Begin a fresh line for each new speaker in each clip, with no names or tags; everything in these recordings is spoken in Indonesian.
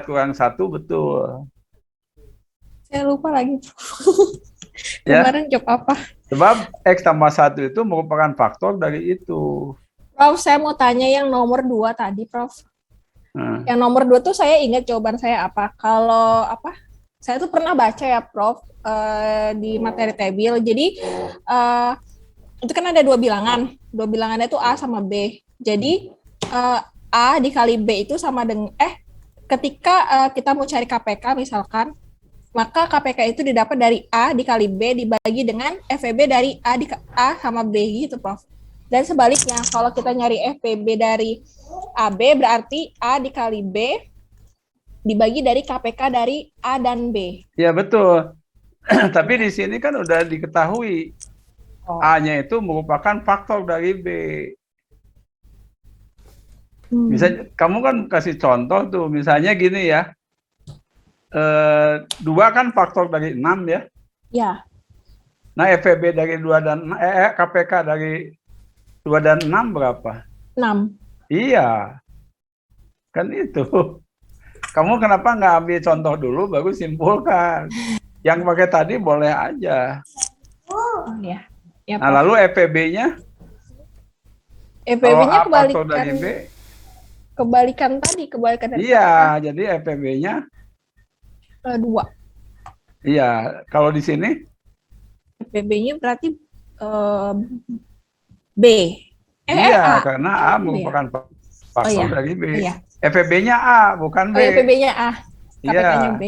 kurang 1 betul.
Saya lupa lagi.
Ya,
Kemarin job apa?
sebab X tambah 1 itu merupakan faktor dari itu.
Prof, saya mau tanya yang nomor 2 tadi, Prof.
Nah,
Yang nomor 2 tuh saya ingat jawaban saya apa. Kalau apa? Saya tuh pernah baca ya, Prof, di materi tabel. Jadi eh, itu kan ada dua bilangan. Dua bilangannya itu A sama B. Jadi A dikali B itu sama dengan ketika kita mau cari KPK misalkan, maka KPK itu didapat dari A dikali B dibagi dengan FEB dari A sama B gitu, Prof. Dan sebaliknya, kalau kita nyari FPB dari AB berarti A dikali B dibagi dari KPK dari A dan B.
ya betul. Tapi di sini kan udah diketahui
Oh.
A-nya itu merupakan faktor dari B. Bisa
Hmm.
kamu kan kasih contoh tuh, misalnya gini ya. 2 kan faktor dari 6 ya.
Ya,
Nah, FEB dari 2 dan KPK dari 2 dan 6 berapa?
6.
Iya, kan itu. Kamu kenapa nggak ambil contoh dulu baru simpulkan? Yang pakai tadi boleh aja.
Oh ya. Ya,
Nah,
Prof.
lalu FEB-nya kalau
FPB-nya
A faktor
kebalikan
dari B,
kebalikan tadi, kebalikan dari
iya,
KPK
jadi FEB-nya
2.
iya. Kalau di sini
FPB-nya berarti eh, B.
iya,
A.
karena A
B ya?
merupakan
Oh
faktor
iya.
dari B.
Oh iya.
FEB-nya A, bukan B.
Oh iya, PB-nya A, KPK-nya
Iya,
B.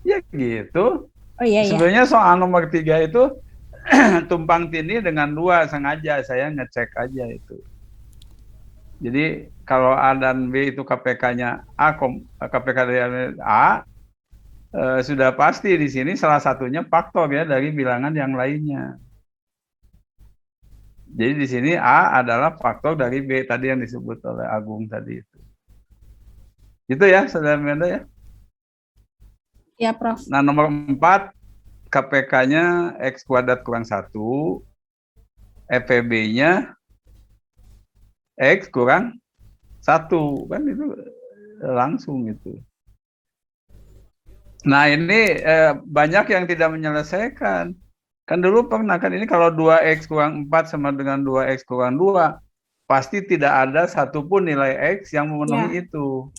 ya gitu.
Oh iya ya.
Sebenarnya soal nomor 3 itu tumpang tindih dengan 2 sengaja saya ngecek aja itu. Jadi kalau A dan B itu KPK-nya A, KPK dari A, sudah pasti di sini salah satunya faktor ya dari bilangan yang lainnya. Jadi di sini A adalah faktor dari B tadi yang disebut oleh Agung tadi itu. Itu ya, Saudara Menda ya.
Ya, Prof.
Nah, nomor 4 KPK-nya X kuadrat kurang 1, FEB-nya X kurang 1, kan itu langsung itu. Nah, ini banyak yang tidak menyelesaikan. Kan dulu pernah kan ini kalau 2X kurang 4 sama dengan 2X kurang 2, pasti tidak ada satupun nilai X yang
Ya,
memenuhi itu.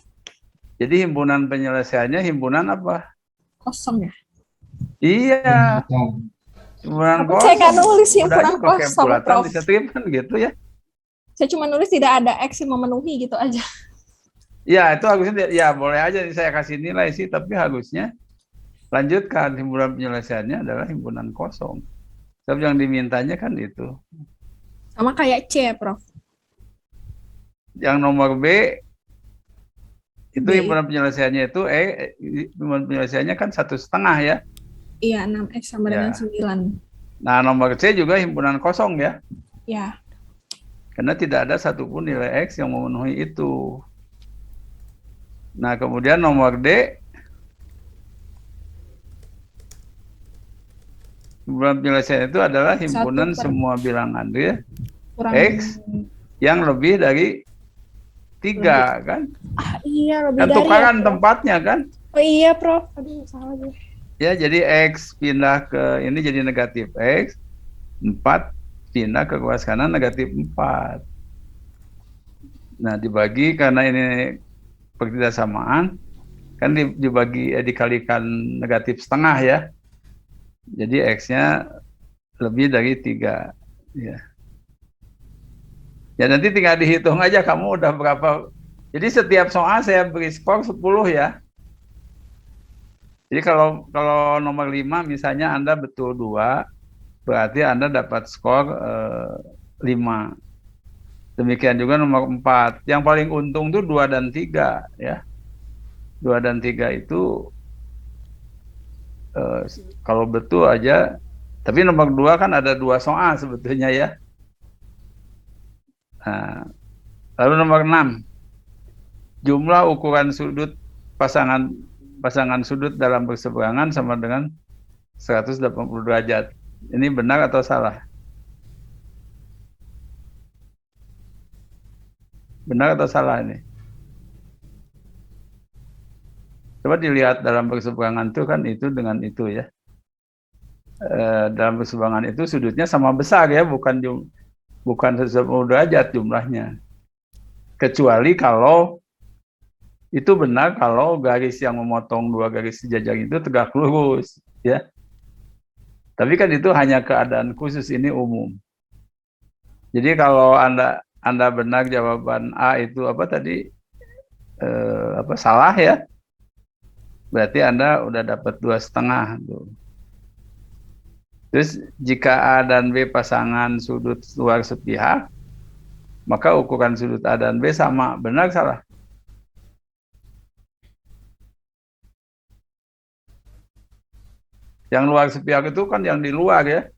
Jadi himpunan penyelesaiannya himpunan apa?
kosong ya.
Iya, himpunan
Tapi saya nggak
kosong.
nulis
Udah aja
himpunan
pakai
kosong,
bulatan
Prof.
di strip kan gitu ya.
Saya cuma nulis tidak ada X yang memenuhi gitu aja.
Ya, itu harusnya ya boleh aja saya kasih nilai sih, tapi harusnya lanjutkan himpunan penyelesaiannya adalah himpunan kosong. Sebab yang dimintanya kan itu.
Sama kayak C ya, Prof.
Yang nomor B itu
B.
himpunan penyelesaiannya itu himpunan penyelesaiannya kan 1,5 ya.
Iya, 6X sama dengan
Ya.
9.
Nah, nomor C juga himpunan kosong ya.
Ya.
Karena tidak ada satupun nilai X yang memenuhi itu. Nah, kemudian nomor D, himpunan penyelesaian itu adalah
Satu
himpunan
per
semua bilangan ya,
kurang
X yang lebih dari
lebih.
3 kan?
Iya, lebih
Kan
dari ya,
tukaran
Prof.
tempatnya kan?
Oh iya, Prof. Aduh, salah gue.
Ya, jadi X pindah ke ini jadi negatif X, 4 pindah ke ruas kanan negatif 4. Nah, dibagi karena ini pertidaksamaan, kan dikalikan negatif setengah ya. Jadi X-nya lebih dari 3. Ya. Ya nanti tinggal dihitung aja kamu udah berapa. Jadi setiap soal saya beri skor 10 ya. Jadi kalau nomor 5 misalnya Anda betul 2, berarti Anda dapat skor 5. Demikian juga nomor 4. Yang paling untung tuh 2 dan 3 ya. 2 dan 3 itu eh, kalau betul aja, tapi nomor 2 kan ada 2 soal sebetulnya ya. Nah, lalu nomor 6, jumlah ukuran sudut pasangan pasangan sudut dalam berseberangan sama dengan 180 derajat. Ini benar atau salah? Benar atau salah ini? Coba dilihat dalam perseberangan itu kan itu dengan itu ya. Dalam perseberangan itu sudutnya sama besar ya, bukan 180 derajat jumlahnya. Kecuali kalau itu benar kalau garis yang memotong dua garis sejajar itu tegak lurus ya. Tapi kan itu hanya keadaan khusus, ini umum. Jadi kalau Anda benar jawaban A itu apa tadi salah ya, berarti Anda udah dapat 2,5 tuh. Terus jika A dan B pasangan sudut luar sepihak, maka ukuran sudut A dan B sama. Benar salah? Yang luar sepihak itu kan yang di luar ya.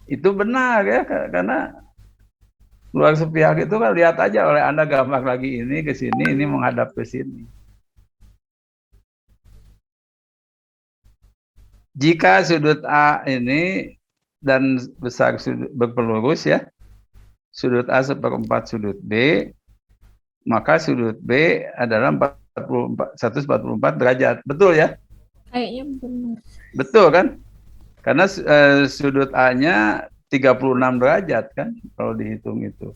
Itu benar ya, karena luar sepihak itu kan lihat aja oleh Anda gambar lagi ini ke sini, ini menghadap ke sini. Jika sudut A ini dan besar sudut berpelurus ya, sudut A seperempat sudut B, maka sudut B adalah 144 derajat. Betul ya?
Kayaknya benar.
Betul kan? Karena sudut A-nya 36 derajat kan, kalau dihitung itu.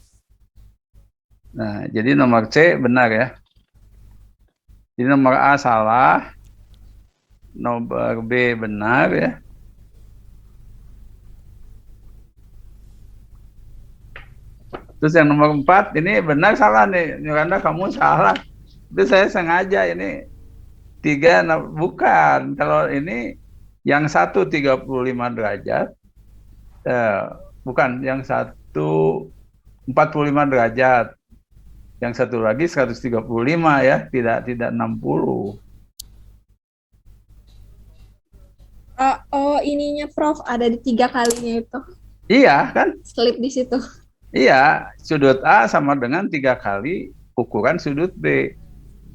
Nah, jadi nomor C benar ya. Jadi nomor A salah, nomor B benar ya. Terus yang nomor 4 ini benar salah nih, karena kamu salah. Itu saya sengaja ini 3, bukan. Kalau ini yang 1 35 derajat, bukan, yang 1 45 derajat, yang satu lagi 135 ya, tidak 60.
Oh, ininya Prof ada di 3 kalinya itu.
Iya kan?
Slip di situ.
Iya, sudut A sama dengan 3 kali ukuran sudut B.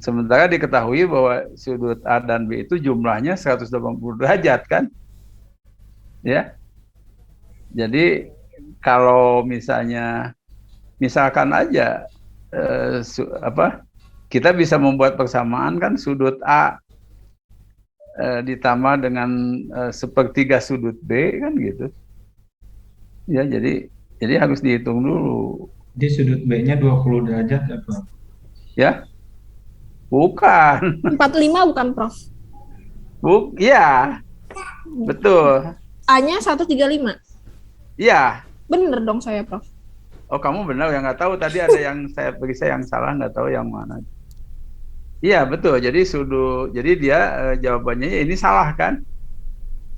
Sementara diketahui bahwa sudut A dan B itu jumlahnya 180 derajat kan? Ya. Jadi kalau misalkan aja kita bisa membuat persamaan kan, sudut A ditambah dengan sepertiga sudut B kan gitu. Ya, jadi harus dihitung dulu.
Jadi sudut B-nya 20 derajat ya, Prof?
Ya? Bukan.
45 bukan, Prof?
Iya. Betul.
A-nya 135.
Iya.
Bener dong saya, Prof.
Oh, kamu benar, yang nggak tahu tadi ada yang saya periksa yang salah, nggak tahu yang mana. Iya, betul. Jadi dia jawabannya ini salah kan?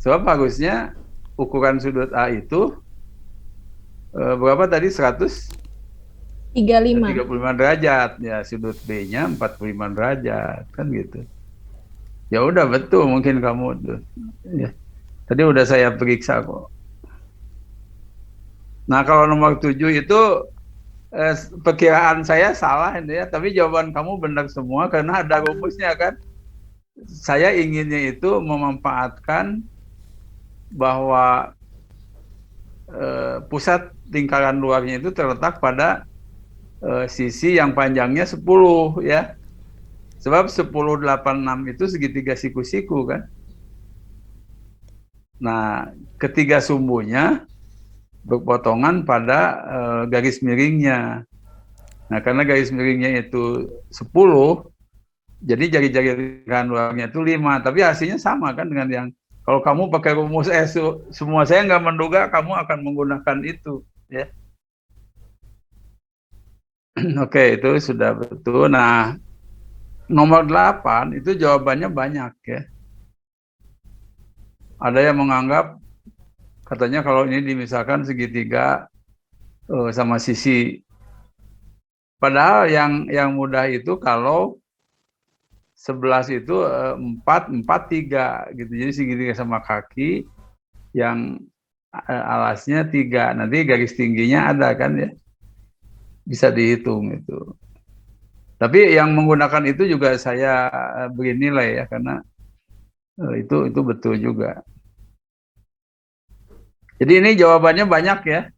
Sebab harusnya ukuran sudut A itu berapa tadi?
35
derajat. Ya, sudut B-nya 45 derajat kan gitu. Ya udah, betul mungkin kamu tuh. Ya. Tadi udah saya periksa kok. Nah, kalau nomor 7 itu perkiraan saya salah ini ya, tapi jawaban kamu benar semua karena ada rumusnya kan. Saya inginnya itu memanfaatkan bahwa pusat lingkaran luarnya itu terletak pada sisi yang panjangnya 10 ya. Sebab 10, 8, 6 itu segitiga siku-siku kan. Nah, ketiga sumbunya berpotongan pada garis miringnya. Nah, karena garis miringnya itu 10, jadi jari-jari lingkaran luarnya itu 5. Tapi hasilnya sama kan dengan yang kalau kamu pakai rumus semua saya nggak menduga kamu akan menggunakan itu. Ya. Oke, itu sudah betul. Nah, nomor 8 itu jawabannya banyak ya. Ada yang menganggap katanya kalau ini dimisahkan segitiga sama sisi. Padahal yang mudah itu kalau 11 itu 4, 4, 3 gitu. Jadi segitiga sama kaki yang alasnya 3. Nanti garis tingginya ada kan ya. Bisa dihitung itu. Tapi yang menggunakan itu juga saya beri nilai ya, karena itu betul juga. Jadi ini jawabannya banyak ya.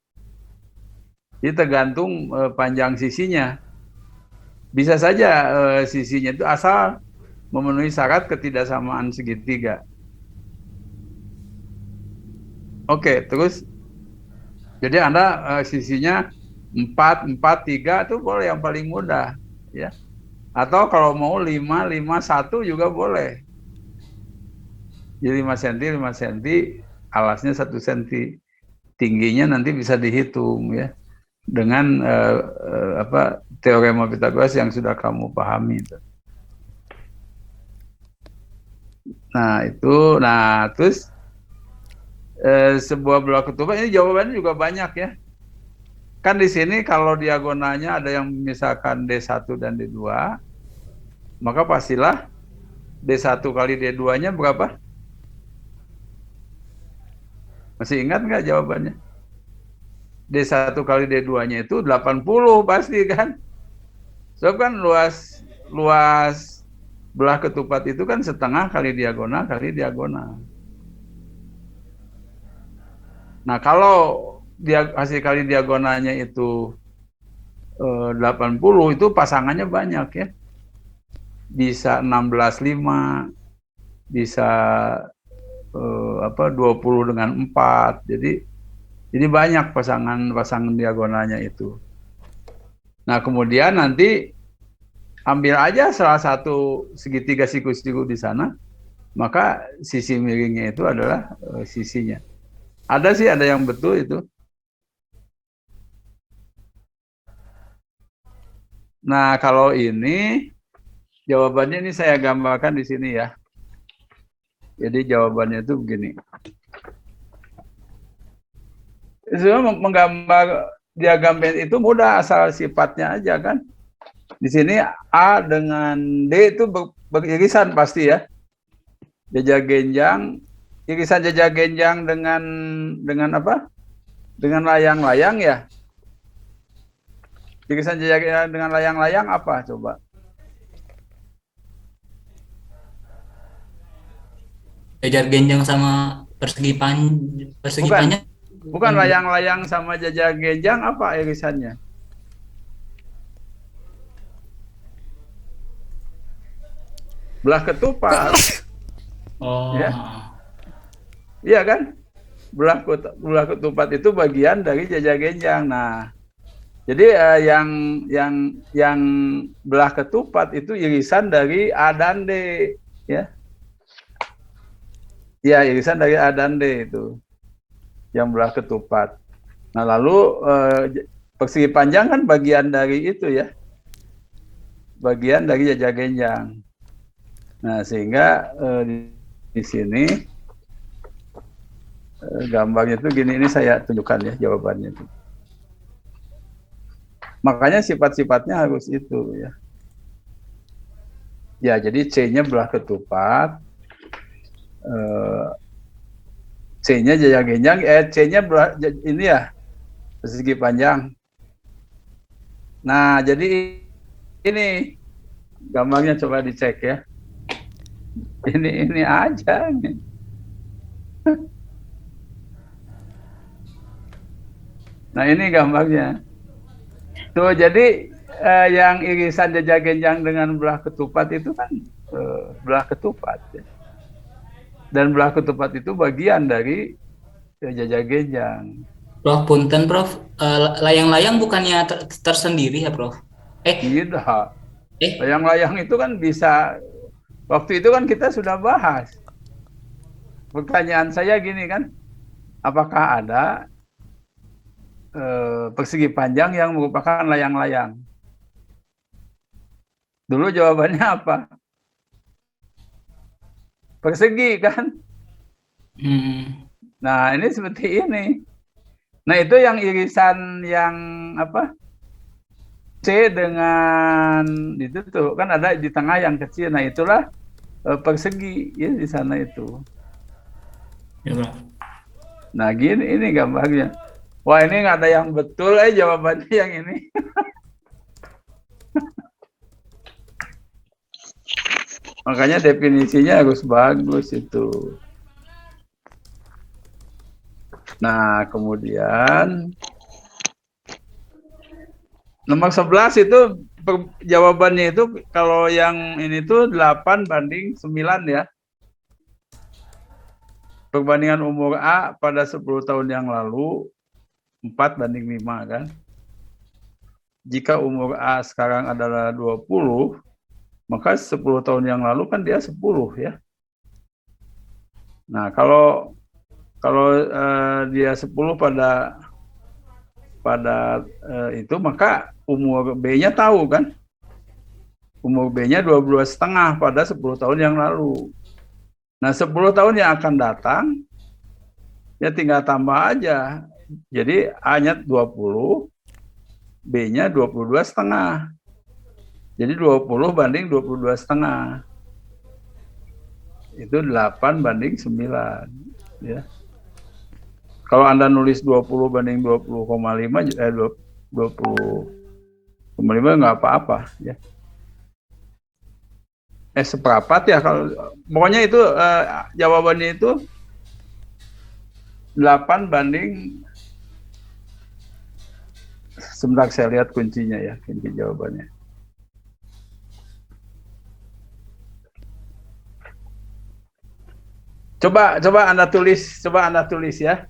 Jadi tergantung panjang sisinya. Bisa saja sisinya itu asal memenuhi syarat ketidaksamaan segitiga. Oke, terus jadi Anda sisinya 4, 4, 3 itu boleh yang paling mudah, ya. Atau kalau mau 5, 5, 1 juga boleh. Jadi 5 cm, 5 cm, alasnya 1 cm. Tingginya nanti bisa dihitung, ya. Dengan teorema Pythagoras yang sudah kamu pahami itu. Nah, itu. Nah, terus sebuah belah ketupat ini jawabannya juga banyak, ya. Kan di sini kalau diagonalnya ada yang misalkan D1 dan D2, maka pastilah D1 kali D2-nya berapa? Masih ingat nggak jawabannya? D1 kali D2-nya itu 80 pasti kan? Sebab kan luas belah ketupat itu kan setengah kali diagonal kali diagonal. Nah, kalau hasil kali diagonalnya itu 80, itu pasangannya banyak, ya. Bisa 16,5, bisa 20 dengan 4. Jadi banyak pasangan diagonalnya itu. Nah, kemudian nanti ambil aja salah satu segitiga siku-siku di sana, maka sisi miringnya itu adalah sisinya. Ada yang betul itu. Nah, kalau ini jawabannya ini saya gambarkan di sini, ya. Jadi jawabannya itu begini. Sebenarnya menggambar diagram itu mudah, asal sifatnya aja kan. Di sini A dengan D itu beririsan pasti, ya. Jajak genjang, irisan jajak genjang dengan apa? Dengan layang-layang, ya. Irisan jajak genjang dengan layang-layang apa coba?
Jajar genjang sama persegi panjang.
Bukan layang-layang sama jajak genjang, apa irisannya? Belah ketupat.
Oh.
Ya. Iya kan? Belah ketupat itu bagian dari jajak genjang. Nah, jadi yang belah ketupat itu irisan dari A dan D, ya. Ya, irisan dari A dan D itu yang belah ketupat. Nah, lalu persegi panjang kan bagian dari itu, ya. Bagian dari jajak genjang. Nah, sehingga di sini gambarnya itu gini, ini saya tunjukkan, ya, jawabannya itu. Makanya sifat-sifatnya harus itu, ya. Ya, jadi C-nya belah ketupat, C-nya jajak genjang, C-nya belah ini, ya, persegi panjang. Nah, jadi ini gambarnya coba dicek, ya. Ini aja nih. Nah, ini gambarnya. Tuh, jadi yang irisan jajak genjang dengan belah ketupat itu kan belah ketupat, ya. Dan belah ketupat itu bagian dari jajak genjang.
Prof, punten Prof, layang-layang bukannya tersendiri ya Prof?
Tidak. Layang-layang itu kan bisa, waktu itu kan kita sudah bahas. Pertanyaan saya gini kan, apakah ada persegi panjang yang merupakan layang-layang? Dulu jawabannya apa? Persegi kan? Nah, ini seperti ini. Nah, itu yang irisan yang apa? C dengan itu tuh kan ada di tengah yang kecil. Nah, itulah persegi, ya, di sana itu.
Ya, Prof.
Nah, gini ini gambarnya. Wah, ini nggak ada yang betul, jawabannya yang ini. Makanya definisinya harus bagus itu. Nah, kemudian Nomor 11 itu jawabannya itu kalau yang ini tuh 8 banding 9 ya. Perbandingan umur A pada 10 tahun yang lalu 4 banding 5 kan. Jika umur A sekarang adalah 20, maka 10 tahun yang lalu kan dia 10 ya. Nah, kalau dia 10 pada itu, maka umur B-nya tahu kan. Umur B-nya 12,5 pada 10 tahun yang lalu. Nah, 10 tahun yang akan datang, ya tinggal tambah aja. Jadi A-nya 20, B-nya 22,5. Jadi 20 banding 22,5. Itu 8 banding 9. Ya. Kalau Anda nulis 20 banding 20,5, 20,5 nggak apa-apa. Ya. Seperempat ya. Pokoknya itu jawabannya itu 8 banding, sebentar saya lihat kuncinya ya, kunci jawabannya. Coba Anda tulis ya.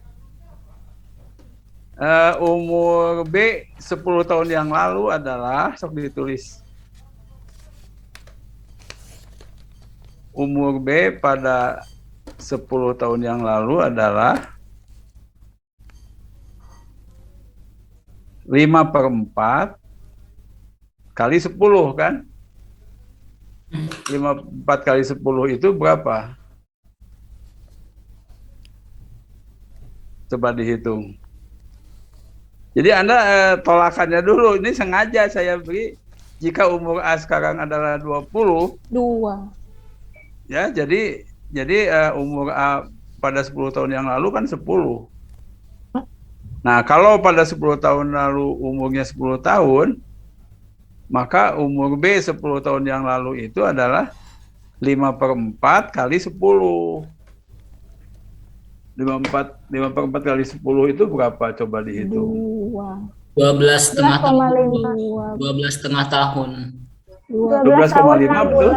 Umur B 10 tahun yang lalu adalah, sok ditulis. Umur B pada 10 tahun yang lalu adalah 5/4 kali 10 kan? 5/4 kali 10 itu berapa? Coba dihitung. Jadi Anda tolakannya dulu. Ini sengaja saya beri. Jika umur A sekarang adalah 20,
2.
ya, jadi umur A pada 10 tahun yang lalu kan 10. Nah, kalau pada 10 tahun lalu umurnya 10 tahun, maka umur B 10 tahun yang lalu itu adalah 5/4 kali 10. 5/4 kali 10 itu berapa? Coba dihitung.
12,5.
12,5 tahun.
12,5 betul?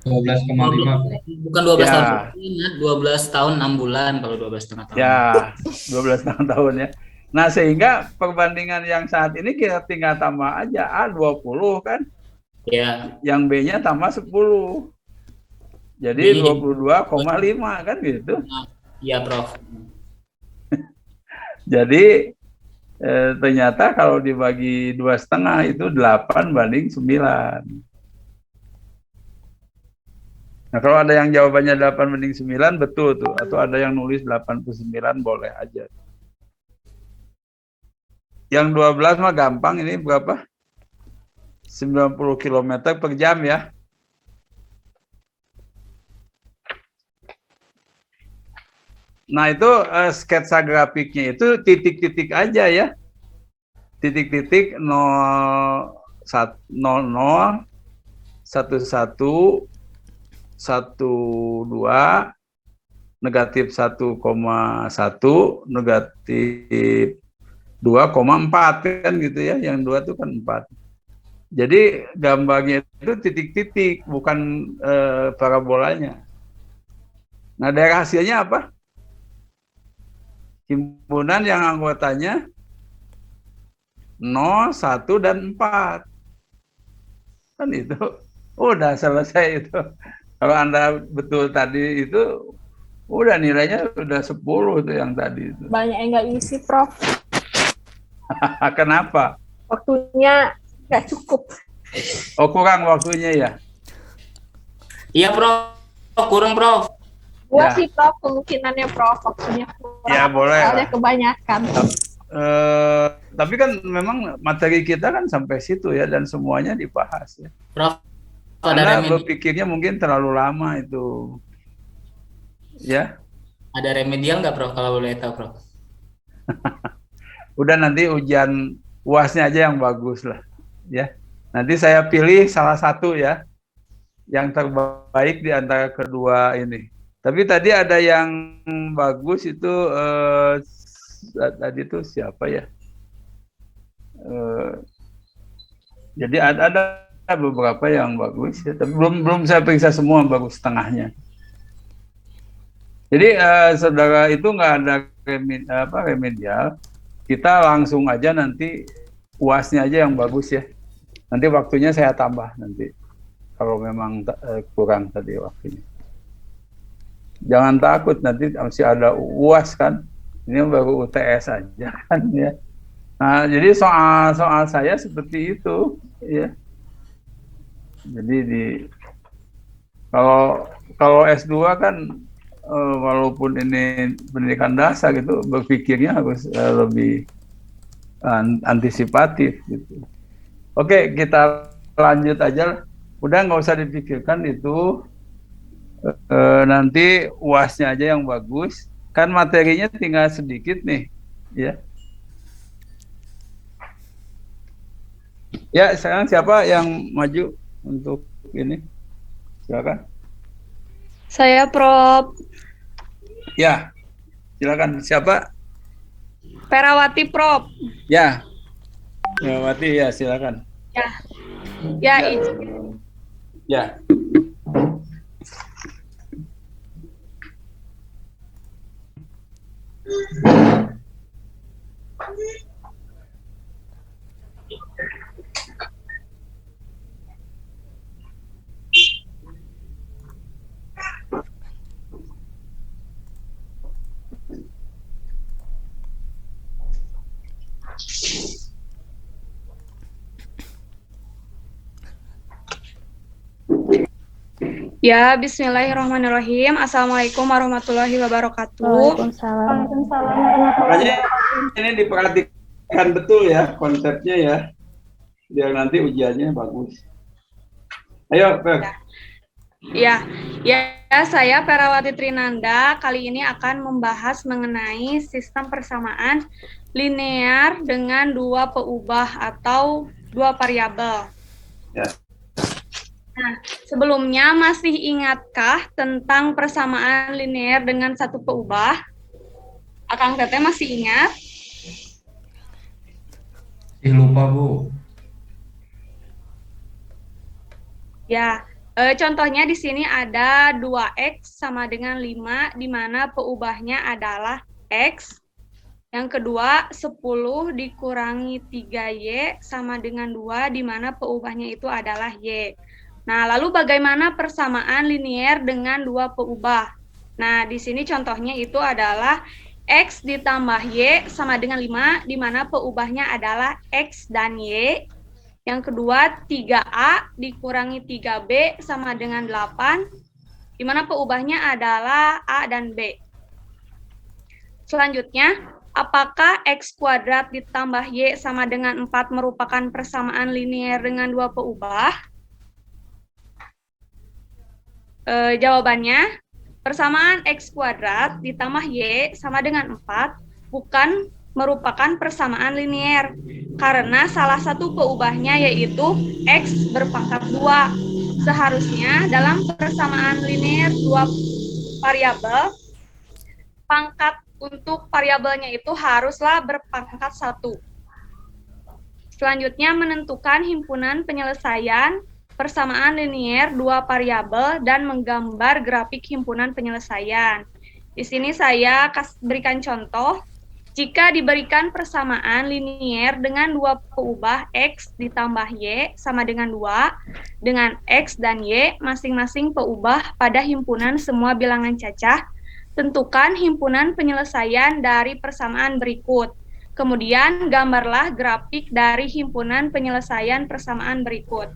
12,5.
Bukan 12
Ya.
tahun, 12 tahun 6 bulan kalau 12,5 tahun.
Ya, 12 tahun ya. Nah, sehingga perbandingan yang saat ini kita tinggal tambah aja A 20 kan,
Ya.
yang B-nya tambah 10. Jadi 22,5 kan gitu.
Iya, Prof.
Jadi ternyata kalau dibagi 2,5 itu 8 banding 9. Nah, kalau ada yang jawabannya 8 banding 9 betul tuh, atau ada yang nulis 89 boleh aja. Yang 12 mah gampang, ini berapa? 90 km per jam ya. Nah, itu sketsa grafiknya itu titik-titik aja ya. Titik-titik 0, 0, 11, 12, negatif 1,1, negatif 2,4 kan gitu ya. Yang 2 itu kan 4. Jadi gambarnya itu titik-titik, bukan parabolanya. Nah, dari hasilnya apa? Himpunan yang anggotanya 0, 1, dan 4. Kan itu udah selesai itu. Kalau Anda betul tadi itu, udah nilainya udah 10 itu yang tadi itu.
Banyak yang nggak isi, Prof.
Kenapa?
Waktunya nggak cukup.
Oh, kurang waktunya ya?
Iya, Prof. Kurang, Prof.
Gua
Ya.
sih, Prof, kemungkinannya Prof waktunya kurang.
Ya, boleh.
Soalnya kebanyakan.
Tapi kan memang materi kita kan sampai situ ya, dan semuanya dibahas ya.
Prof, ada
Anda
remedi,
berpikirnya mungkin terlalu lama itu. Ya,
ada remedial nggak, Prof, kalau boleh tahu, Prof?
udah nanti ujian UASnya aja yang bagus lah. Ya, nanti saya pilih salah satu ya, yang terbaik di antara kedua ini. Tapi tadi ada yang bagus itu, tadi itu siapa ya? Jadi ada beberapa yang bagus ya, tapi belum saya periksa semua, baru setengahnya. Jadi saudara itu nggak ada remedial, kita langsung aja nanti UASnya aja yang bagus ya. Nanti waktunya saya tambah nanti kalau memang kurang tadi waktunya. Jangan takut, nanti masih ada UAS kan. Ini baru UTS aja kan ya. Nah, jadi soal saya seperti itu ya. Jadi kalau S2 kan walaupun ini pendidikan dasar gitu, berpikirnya harus lebih antisipatif gitu. Oke, kita lanjut aja. Udah nggak usah dipikirkan itu. Nanti UASnya aja yang bagus. Kan materinya tinggal sedikit nih, ya. Ya, sekarang siapa yang maju untuk ini? Silakan.
Saya Prof.
Ya, silakan. Siapa?
Perawati Prof.
Ya, Mati ya, silakan.
Ya, izin.
Ya.
Ya, bismillahirrahmanirrahim. Assalamualaikum warahmatullahi wabarakatuh.
Waalaikumsalam.
Makanya ini diperhatikan betul ya konsepnya ya, biar nanti ujiannya bagus. Ayo, Fer.
Ya, saya Perawati Trinanda. Kali ini akan membahas mengenai sistem persamaan linear dengan dua peubah atau dua variabel.
Ya.
Nah, sebelumnya masih ingatkah tentang persamaan linear dengan satu peubah? Akang Teteh masih ingat?
Lupa, Bu.
Ya, contohnya di sini ada 2X sama dengan 5, di mana peubahnya adalah X. Yang kedua, 10 dikurangi 3Y sama dengan 2, di mana peubahnya itu adalah Y. Nah, lalu bagaimana persamaan linear dengan dua peubah? Nah, di sini contohnya itu adalah X ditambah Y sama dengan 5, di mana peubahnya adalah X dan Y. Yang kedua, 3A dikurangi 3B sama dengan 8, di mana peubahnya adalah A dan B. Selanjutnya, apakah X kuadrat ditambah Y sama dengan 4 merupakan persamaan linear dengan dua peubah? Jawabannya, persamaan X kuadrat ditambah Y sama dengan 4 bukan merupakan persamaan linear, karena salah satu peubahnya yaitu X berpangkat 2. Seharusnya dalam persamaan linear dua variabel, pangkat untuk variabelnya itu haruslah berpangkat 1. Selanjutnya, menentukan himpunan penyelesaian persamaan linear dua variabel dan menggambar grafik himpunan penyelesaian. Di sini saya berikan contoh. Jika diberikan persamaan linear dengan dua peubah X ditambah Y sama dengan 2, dengan X dan Y masing-masing peubah pada himpunan semua bilangan cacah, tentukan himpunan penyelesaian dari persamaan berikut. Kemudian gambarlah grafik dari himpunan penyelesaian persamaan berikut.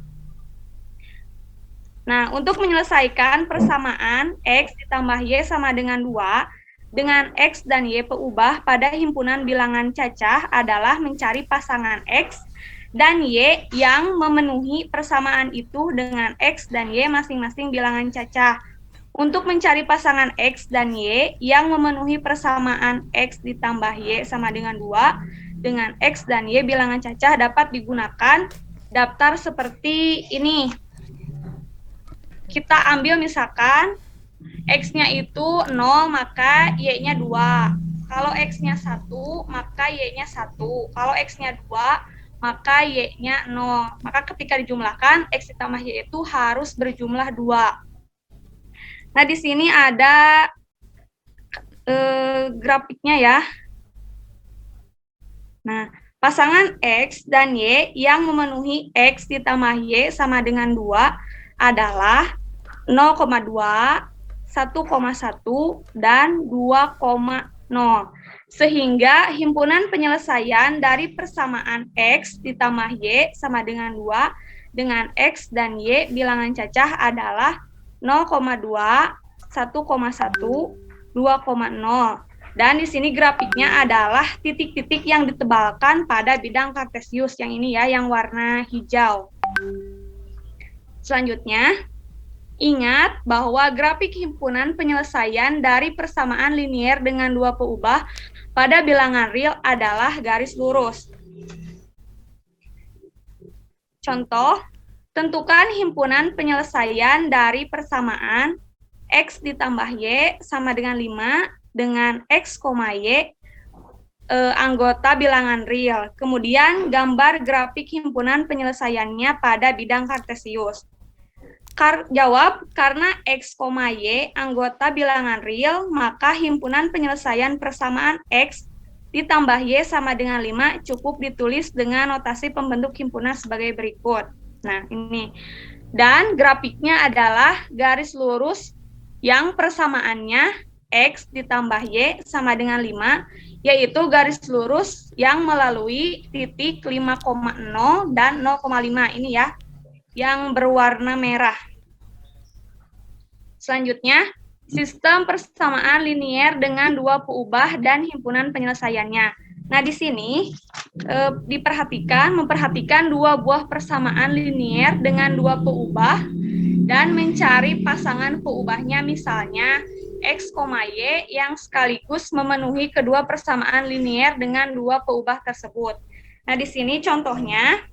Nah, untuk menyelesaikan persamaan X ditambah Y sama dengan 2, dengan X dan Y peubah pada himpunan bilangan cacah adalah mencari pasangan X dan Y yang memenuhi persamaan itu dengan X dan Y masing-masing bilangan cacah. Untuk mencari pasangan X dan Y yang memenuhi persamaan X ditambah Y sama dengan 2, dengan X dan Y bilangan cacah dapat digunakan daftar seperti ini. Kita ambil misalkan X-nya itu 0, maka Y-nya 2. Kalau X-nya 1, maka Y-nya 1. Kalau X-nya 2, maka Y-nya 0. Maka ketika dijumlahkan, X ditambah Y itu harus berjumlah 2. Nah, di sini ada grafiknya ya. Nah, pasangan X dan Y yang memenuhi X ditambah Y sama dengan 2 adalah 0,2, 1,1, dan 2,0. Sehingga himpunan penyelesaian dari persamaan X ditambah Y sama dengan 2 dengan X dan Y bilangan cacah adalah 0,2, 1,1, 2,0. Dan di sini grafiknya adalah titik-titik yang ditebalkan pada bidang kartesius yang ini ya, yang warna hijau. Selanjutnya, ingat bahwa grafik himpunan penyelesaian dari persamaan linier dengan dua peubah pada bilangan real adalah garis lurus. Contoh, tentukan himpunan penyelesaian dari persamaan X ditambah Y sama dengan 5 dengan X, Y anggota bilangan real. Kemudian gambar grafik himpunan penyelesaiannya pada bidang kartesius. Jawab, karena X, Y anggota bilangan real, maka himpunan penyelesaian persamaan X ditambah Y sama dengan 5 cukup ditulis dengan notasi pembentuk himpunan sebagai berikut. Nah, ini. Dan grafiknya adalah garis lurus yang persamaannya X ditambah Y sama dengan 5, yaitu garis lurus yang melalui titik 5,0 dan 0,5 ini ya, yang berwarna merah. Selanjutnya, sistem persamaan linier dengan dua peubah dan himpunan penyelesaiannya. Nah, di sini memperhatikan dua buah persamaan linier dengan dua peubah dan mencari pasangan peubahnya, misalnya X, Y yang sekaligus memenuhi kedua persamaan linier dengan dua peubah tersebut. Nah, di sini contohnya,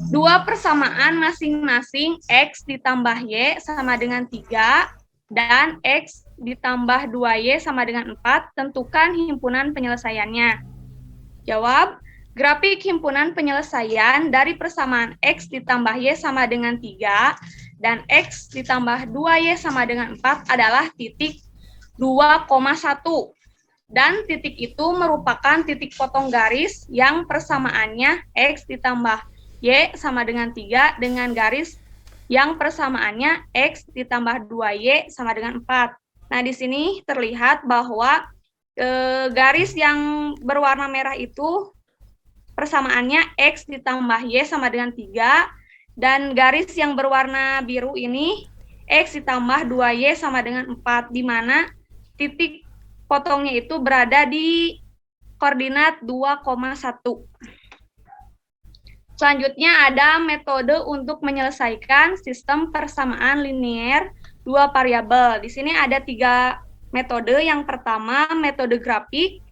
dua persamaan masing-masing X ditambah Y sama dengan 3 dan X ditambah 2Y sama dengan 4, tentukan himpunan penyelesaiannya. Jawab, grafik himpunan penyelesaian dari persamaan X ditambah Y sama dengan 3 dan X ditambah 2Y sama dengan 4 adalah titik 2,1. Dan titik itu merupakan titik potong garis yang persamaannya X ditambah Y sama dengan 3 dengan garis yang persamaannya X ditambah 2Y sama dengan 4. Nah, di sini terlihat bahwa garis yang berwarna merah itu persamaannya X ditambah Y sama dengan 3, dan garis yang berwarna biru ini X ditambah 2Y sama dengan 4, di mana titik potongnya itu berada di koordinat 2,1. Selanjutnya ada metode untuk menyelesaikan sistem persamaan linier dua variabel. Di sini ada 3 metode. Yang pertama, metode grafik,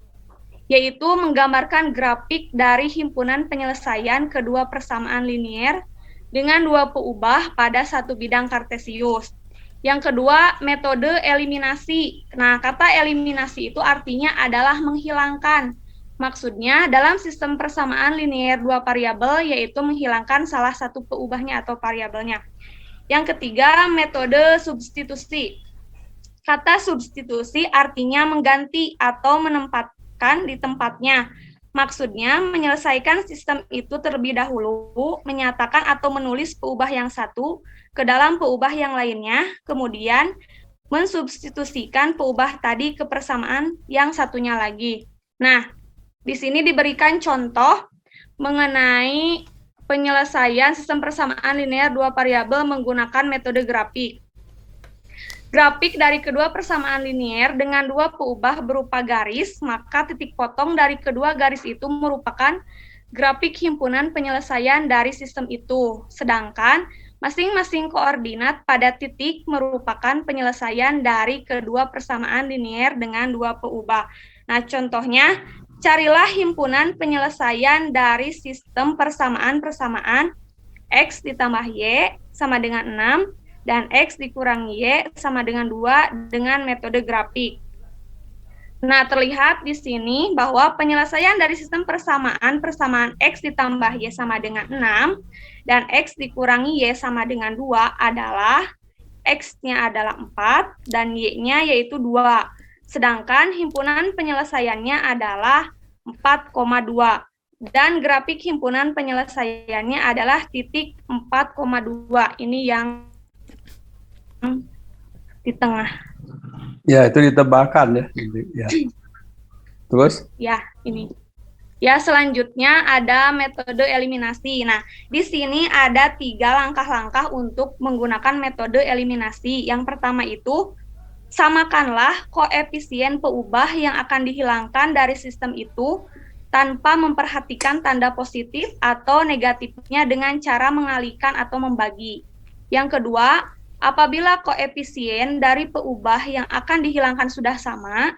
yaitu menggambarkan grafik dari himpunan penyelesaian kedua persamaan linier dengan dua peubah pada satu bidang kartesius. Yang kedua, metode eliminasi. Nah, kata eliminasi itu artinya adalah menghilangkan. Maksudnya, dalam sistem persamaan linier dua variabel, yaitu menghilangkan salah satu peubahnya atau variabelnya. Yang ketiga, metode substitusi. Kata substitusi artinya mengganti atau menempatkan di tempatnya. Maksudnya, menyelesaikan sistem itu terlebih dahulu, menyatakan atau menulis peubah yang satu ke dalam peubah yang lainnya, kemudian mensubstitusikan peubah tadi ke persamaan yang satunya lagi. Nah, di sini diberikan contoh mengenai penyelesaian sistem persamaan linear dua variabel menggunakan metode grafik. Grafik dari kedua persamaan linier dengan dua peubah berupa garis, maka titik potong dari kedua garis itu merupakan grafik himpunan penyelesaian dari sistem itu. Sedangkan masing-masing koordinat pada titik merupakan penyelesaian dari kedua persamaan linier dengan dua peubah. Nah, contohnya, carilah himpunan penyelesaian dari sistem persamaan-persamaan X ditambah Y sama dengan 6, dan X dikurangi Y sama dengan 2 dengan metode grafik. Nah, terlihat di sini bahwa penyelesaian dari sistem persamaan X ditambah Y sama dengan 6 dan X dikurangi Y sama dengan 2 adalah X-nya adalah 4 dan Y-nya yaitu 2. Sedangkan himpunan penyelesaiannya adalah 4,2 dan grafik himpunan penyelesaiannya adalah titik 4,2. Ini yang di tengah.
Ya, itu ditebakan ya. Ya. Terus?
Ya, ini. Ya, selanjutnya ada metode eliminasi. Nah, di sini ada 3 langkah-langkah untuk menggunakan metode eliminasi. Yang pertama itu, samakanlah koefisien peubah yang akan dihilangkan dari sistem itu tanpa memperhatikan tanda positif atau negatifnya dengan cara mengalihkan atau membagi. Yang kedua, apabila koefisien dari peubah yang akan dihilangkan sudah sama,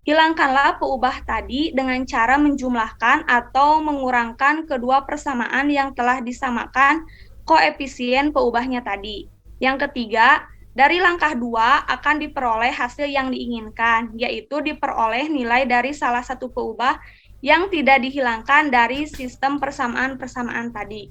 hilangkanlah peubah tadi dengan cara menjumlahkan atau mengurangkan kedua persamaan yang telah disamakan koefisien peubahnya tadi. Yang ketiga, dari langkah 2 akan diperoleh hasil yang diinginkan, yaitu diperoleh nilai dari salah satu peubah yang tidak dihilangkan dari sistem persamaan-persamaan tadi.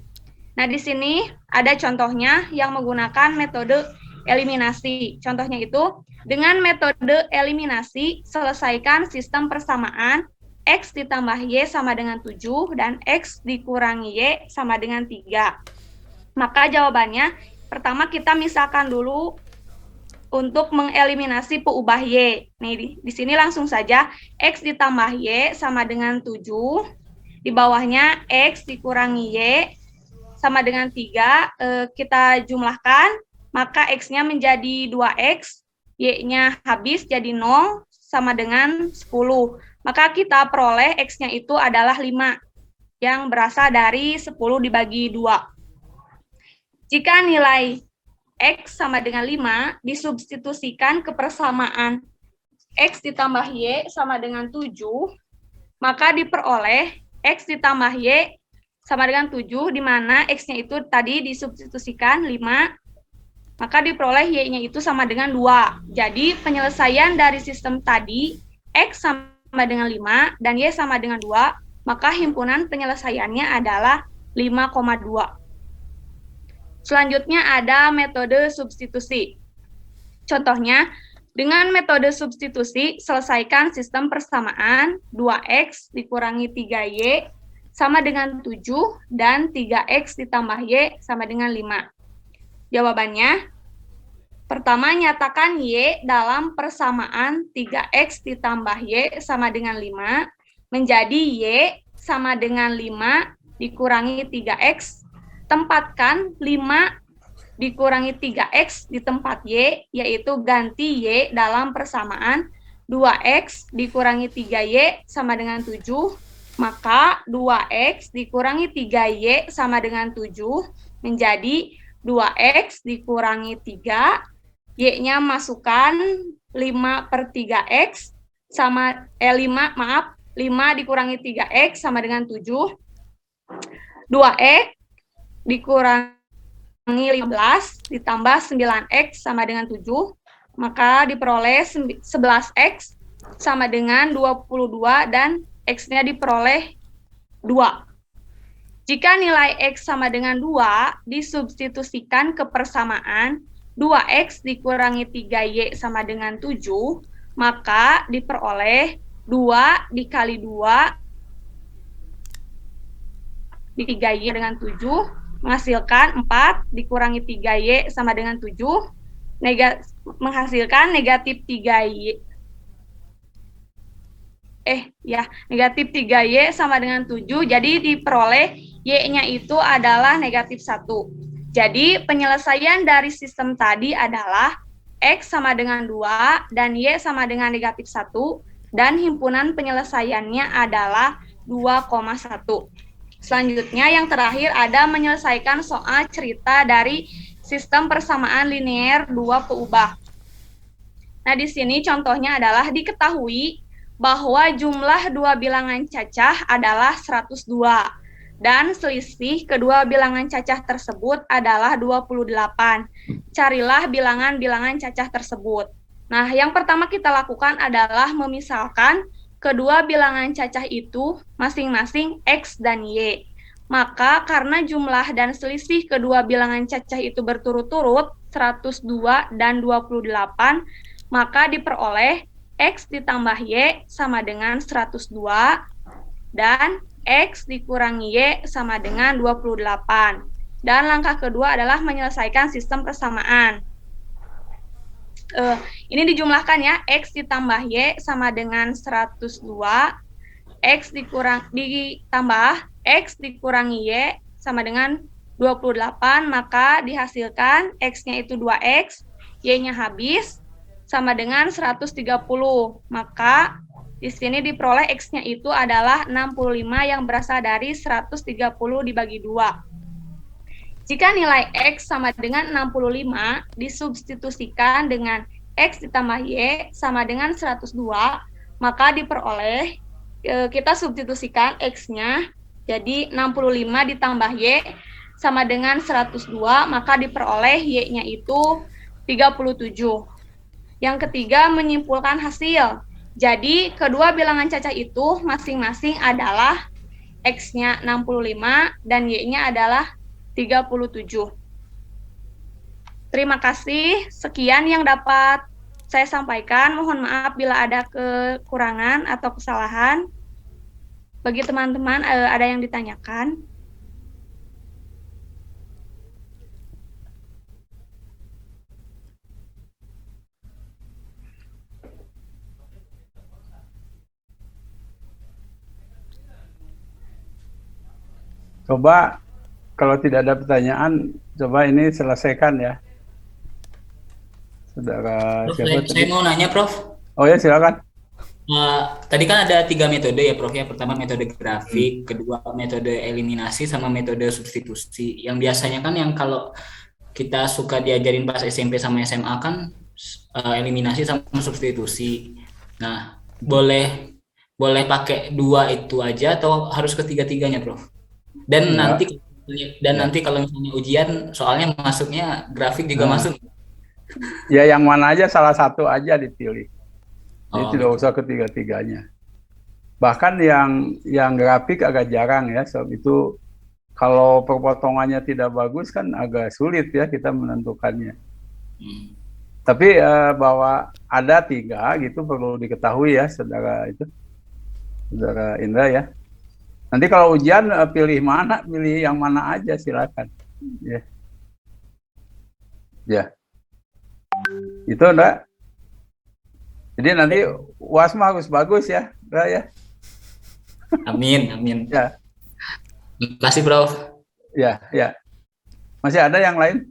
Nah, di sini ada contohnya yang menggunakan metode eliminasi. Contohnya itu, dengan metode eliminasi, selesaikan sistem persamaan X ditambah Y sama dengan 7 dan X dikurangi Y sama dengan 3. Maka jawabannya, pertama kita misalkan dulu untuk mengeliminasi peubah Y. Nih, di sini langsung saja X ditambah Y sama dengan 7. Di bawahnya X dikurangi Y sama dengan 3. Kita jumlahkan, maka X-nya menjadi 2X, Y-nya habis jadi 0 sama dengan 10. Maka kita peroleh X-nya itu adalah 5 yang berasal dari 10 dibagi 2. Jika nilai X sama dengan 5 disubstitusikan ke persamaan X ditambah Y sama dengan 7, maka diperoleh X ditambah Y sama dengan 7, di mana X-nya itu tadi disubstitusikan 5, maka diperoleh Y-nya itu sama dengan 2. Jadi penyelesaian dari sistem tadi, X sama dengan 5 dan Y sama dengan 2, maka himpunan penyelesaiannya adalah 5,2. Selanjutnya ada metode substitusi. Contohnya, dengan metode substitusi, selesaikan sistem persamaan 2X dikurangi 3Y sama dengan 7 dan 3X ditambah Y sama dengan 5. Jawabannya, pertama nyatakan Y dalam persamaan 3X ditambah Y sama dengan 5 menjadi Y sama dengan 5 dikurangi 3X. Tempatkan 5 dikurangi 3X di tempat Y, yaitu ganti Y dalam persamaan 2X dikurangi 3Y sama dengan 7, maka 2X dikurangi 3Y sama dengan 7 menjadi 2X dikurangi 3, Y-nya masukkan 5 per 3X, sama 5 dikurangi 3X sama dengan 7, 2X dikurangi 15 ditambah 9X sama dengan 7, maka diperoleh 11X sama dengan 22 dan X-nya diperoleh 2. Jika nilai X sama dengan 2 disubstitusikan ke persamaan 2X dikurangi 3Y sama dengan 7, maka diperoleh 2 dikali 2 di 3Y dengan 7, menghasilkan 4 dikurangi 3Y sama dengan 7, menghasilkan negatif 3Y. Negatif 3Y sama dengan 7, jadi diperoleh Y-nya itu adalah negatif 1. Jadi penyelesaian dari sistem tadi adalah X sama dengan 2 dan Y sama dengan negatif 1, dan himpunan penyelesaiannya adalah 2,1. Selanjutnya yang terakhir ada menyelesaikan soal cerita dari sistem persamaan linear 2 peubah. Nah, di sini contohnya adalah diketahui bahwa jumlah 2 bilangan cacah adalah 102 dan selisih kedua bilangan cacah tersebut adalah 28. Carilah bilangan-bilangan cacah tersebut. Nah, yang pertama kita lakukan adalah memisalkan kedua bilangan cacah itu masing-masing X dan Y. Maka karena jumlah dan selisih kedua bilangan cacah itu berturut-turut 102 dan 28, maka diperoleh X ditambah Y sama dengan 102 dan X dikurangi Y sama dengan 28. Dan langkah kedua adalah menyelesaikan sistem persamaan. Ini dijumlahkan ya, X ditambah Y sama dengan 102, X ditambah X dikurangi Y sama dengan 28, maka dihasilkan X-nya itu 2X, Y-nya habis, sama dengan 130. Maka di sini diperoleh X-nya itu adalah 65 yang berasal dari 130 dibagi 2. Jika nilai X sama dengan 65, disubstitusikan dengan X ditambah Y sama dengan 102, maka diperoleh, kita substitusikan X-nya, jadi 65 ditambah Y sama dengan 102, maka diperoleh Y-nya itu 37. Yang ketiga, menyimpulkan hasil. Jadi, kedua bilangan cacah itu masing-masing adalah X-nya 65 dan Y-nya adalah 37. Terima kasih. Sekian yang dapat saya sampaikan. Mohon maaf bila ada kekurangan atau kesalahan. Bagi teman-teman, ada yang ditanyakan?
Coba kalau tidak ada pertanyaan, coba ini selesaikan ya. Saudara
Prof,
siapa
saya
tadi?
mau nanya, Prof.
Oh ya, silakan.
Tadi kan ada 3 metode ya, Prof ya. Pertama metode grafik, kedua metode eliminasi, sama metode substitusi. Yang biasanya kan yang kalau kita suka diajarin pas SMP sama SMA kan eliminasi sama substitusi. Nah, boleh pakai 2 itu aja atau harus ketiga-tiganya, Prof? Dan
Ya.
nanti kalau misalnya ujian soalnya masuknya grafik juga masuk.
Ya, yang mana aja salah satu aja dipilih. Jadi
Oh,
tidak
gitu.
usah ketiga-tiganya. Bahkan yang grafik agak jarang ya, sebab itu kalau perpotongannya tidak bagus kan agak sulit ya kita menentukannya. Tapi bahwa ada 3 gitu perlu diketahui ya, saudara Indra ya. Nanti kalau ujian pilih yang mana aja silakan. Ya. Ya. Itu enggak. Jadi nanti UAS mah harus bagus ya, Indra ya.
Amin.
Ya.
Terima kasih, Prof.
Ya. Masih ada yang lain?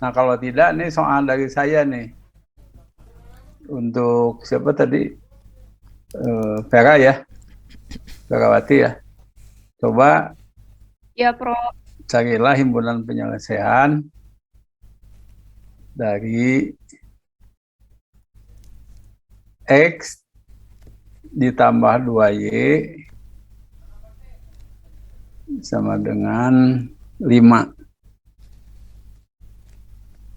Nah, kalau tidak, nih soal dari saya nih. Untuk siapa tadi? Vera ya. Verawati ya. Coba
Ya, Prof.
carilah himpunan penyelesaian dari X ditambah 2Y sama dengan 5.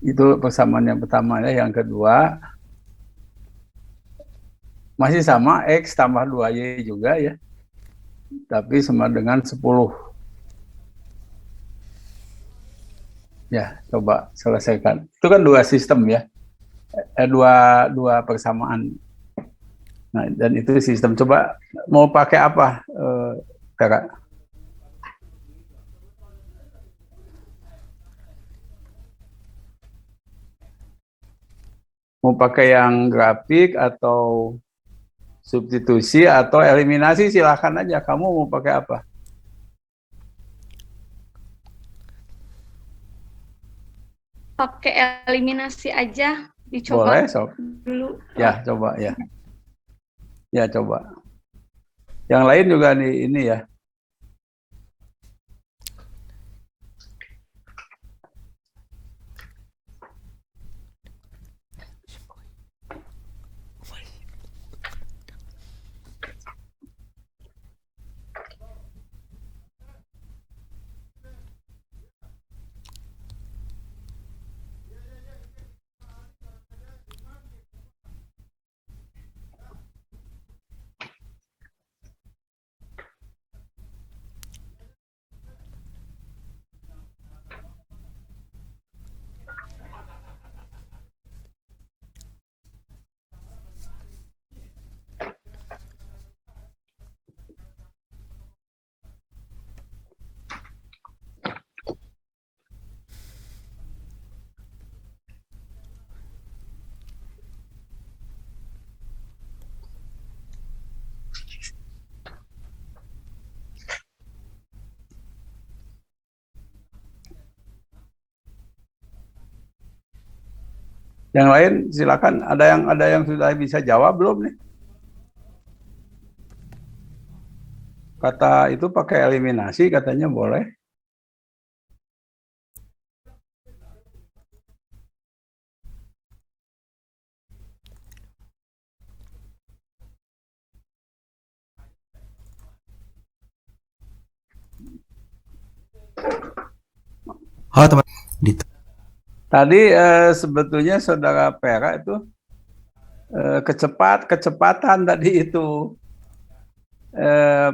Itu persamaan yang pertama ya. Yang kedua, masih sama X tambah 2Y juga ya. Tapi sama dengan 10. Ya, coba selesaikan. Itu kan 2 sistem ya. Dua persamaan. Nah, dan itu sistem. Coba mau pakai apa, Vera? Mau pakai yang grafik atau substitusi atau eliminasi, silahkan aja. Kamu mau pakai apa?
Pakai eliminasi aja, dicoba
Boleh, Sob.
dulu.
Ya, coba ya. Ya, coba. Yang lain juga nih ini ya. Yang lain silakan. Ada yang sudah bisa jawab belum nih? Kata itu pakai eliminasi katanya boleh.
Halo teman.
Tadi sebetulnya saudara Pera itu kecepatan tadi itu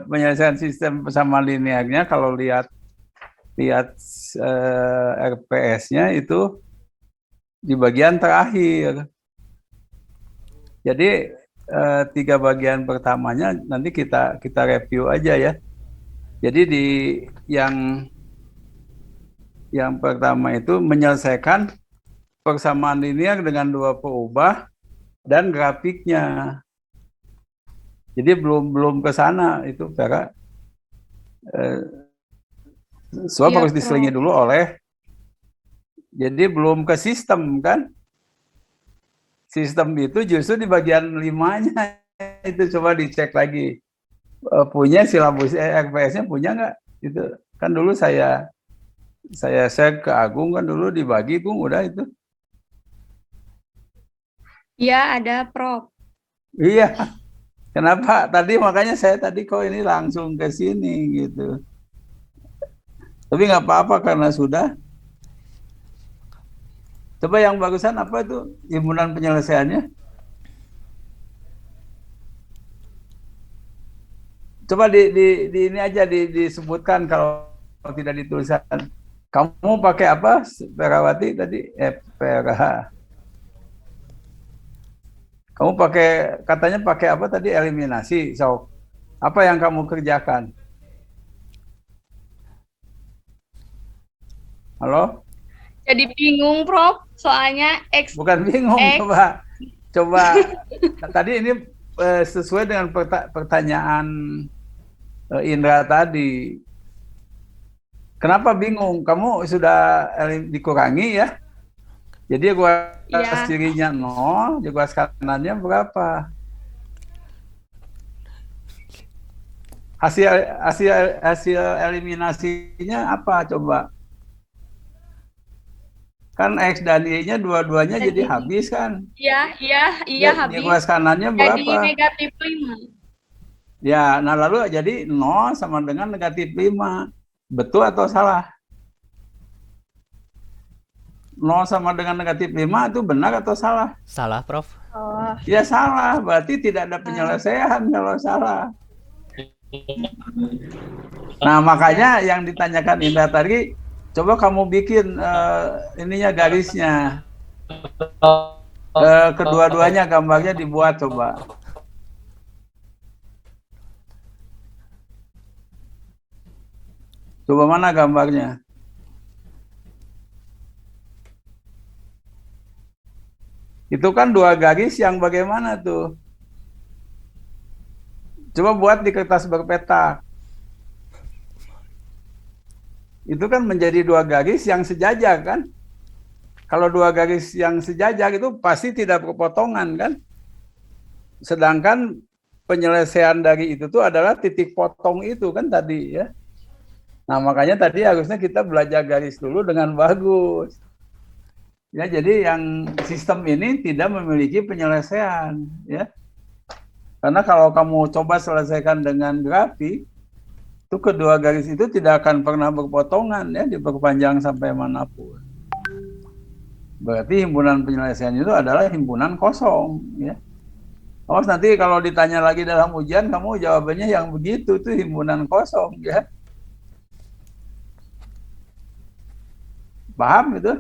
penyelesaian sistem persamaan linearnya kalau lihat RPS-nya itu di bagian terakhir. Jadi 3 bagian pertamanya nanti kita review aja ya. Jadi di yang pertama itu menyelesaikan persamaan linear dengan 2 peubah dan grafiknya. Jadi belum ke sana itu Vera. Sebab
Iya,
harus diselingi dulu oleh. Jadi belum ke sistem kan? Sistem itu justru di bagian 5-nya itu coba dicek lagi. Punya silabus RPS-nya punya nggak? Itu kan dulu saya share ke Agung kan dulu dibagi Gung udah itu.
Iya, ada Prof.
Iya. Kenapa? Tadi makanya saya tadi kok ini langsung ke sini gitu. Tapi nggak apa-apa karena sudah. Coba yang bagusan apa itu himpunan penyelesaiannya? Coba di ini aja disebutkan kalau tidak dituliskan. Kamu pakai apa, Perawati tadi? Pera. Kamu katanya pakai apa tadi? Eliminasi. So, apa yang kamu kerjakan? Halo?
Jadi bingung, Prof. Soalnya X.
Bukan bingung,
X.
coba. Tadi ini sesuai dengan pertanyaan Indra tadi. Kenapa bingung? Kamu sudah dikurangi ya? Jadi gua
Iya.
kirinya 0, gua kanannya berapa? Hasil eliminasinya apa coba? Kan X dan Y-nya dua-duanya jadi habis kan?
Iya, habis.
Gua kanannya berapa?
Jadi negatif 5.
Ya, nah lalu jadi 0 sama dengan negatif 5. Betul atau salah? 0 sama dengan negatif 5 itu benar atau salah?
Salah, Prof.
Oh,
Ya salah, berarti tidak ada penyelesaian kalau salah. Nah makanya yang ditanyakan Indra tadi, coba kamu bikin ininya garisnya. Kedua-duanya gambarnya dibuat coba. Coba mana gambarnya? Itu kan 2 garis yang bagaimana tuh? Coba buat di kertas berpeta. Itu kan menjadi 2 garis yang sejajar kan? Kalau 2 garis yang sejajar itu pasti tidak berpotongan kan? Sedangkan penyelesaian dari itu tuh adalah titik potong itu kan tadi ya. Nah makanya tadi harusnya kita belajar garis dulu dengan bagus. Ya jadi yang sistem ini tidak memiliki penyelesaian ya. Karena kalau kamu coba selesaikan dengan grafik, itu kedua garis itu tidak akan pernah berpotongan ya, diperpanjang sampai manapun. Berarti himpunan penyelesaian itu adalah himpunan kosong ya. Awas nanti kalau ditanya lagi dalam ujian kamu jawabannya yang begitu itu himpunan kosong ya. Paham itu?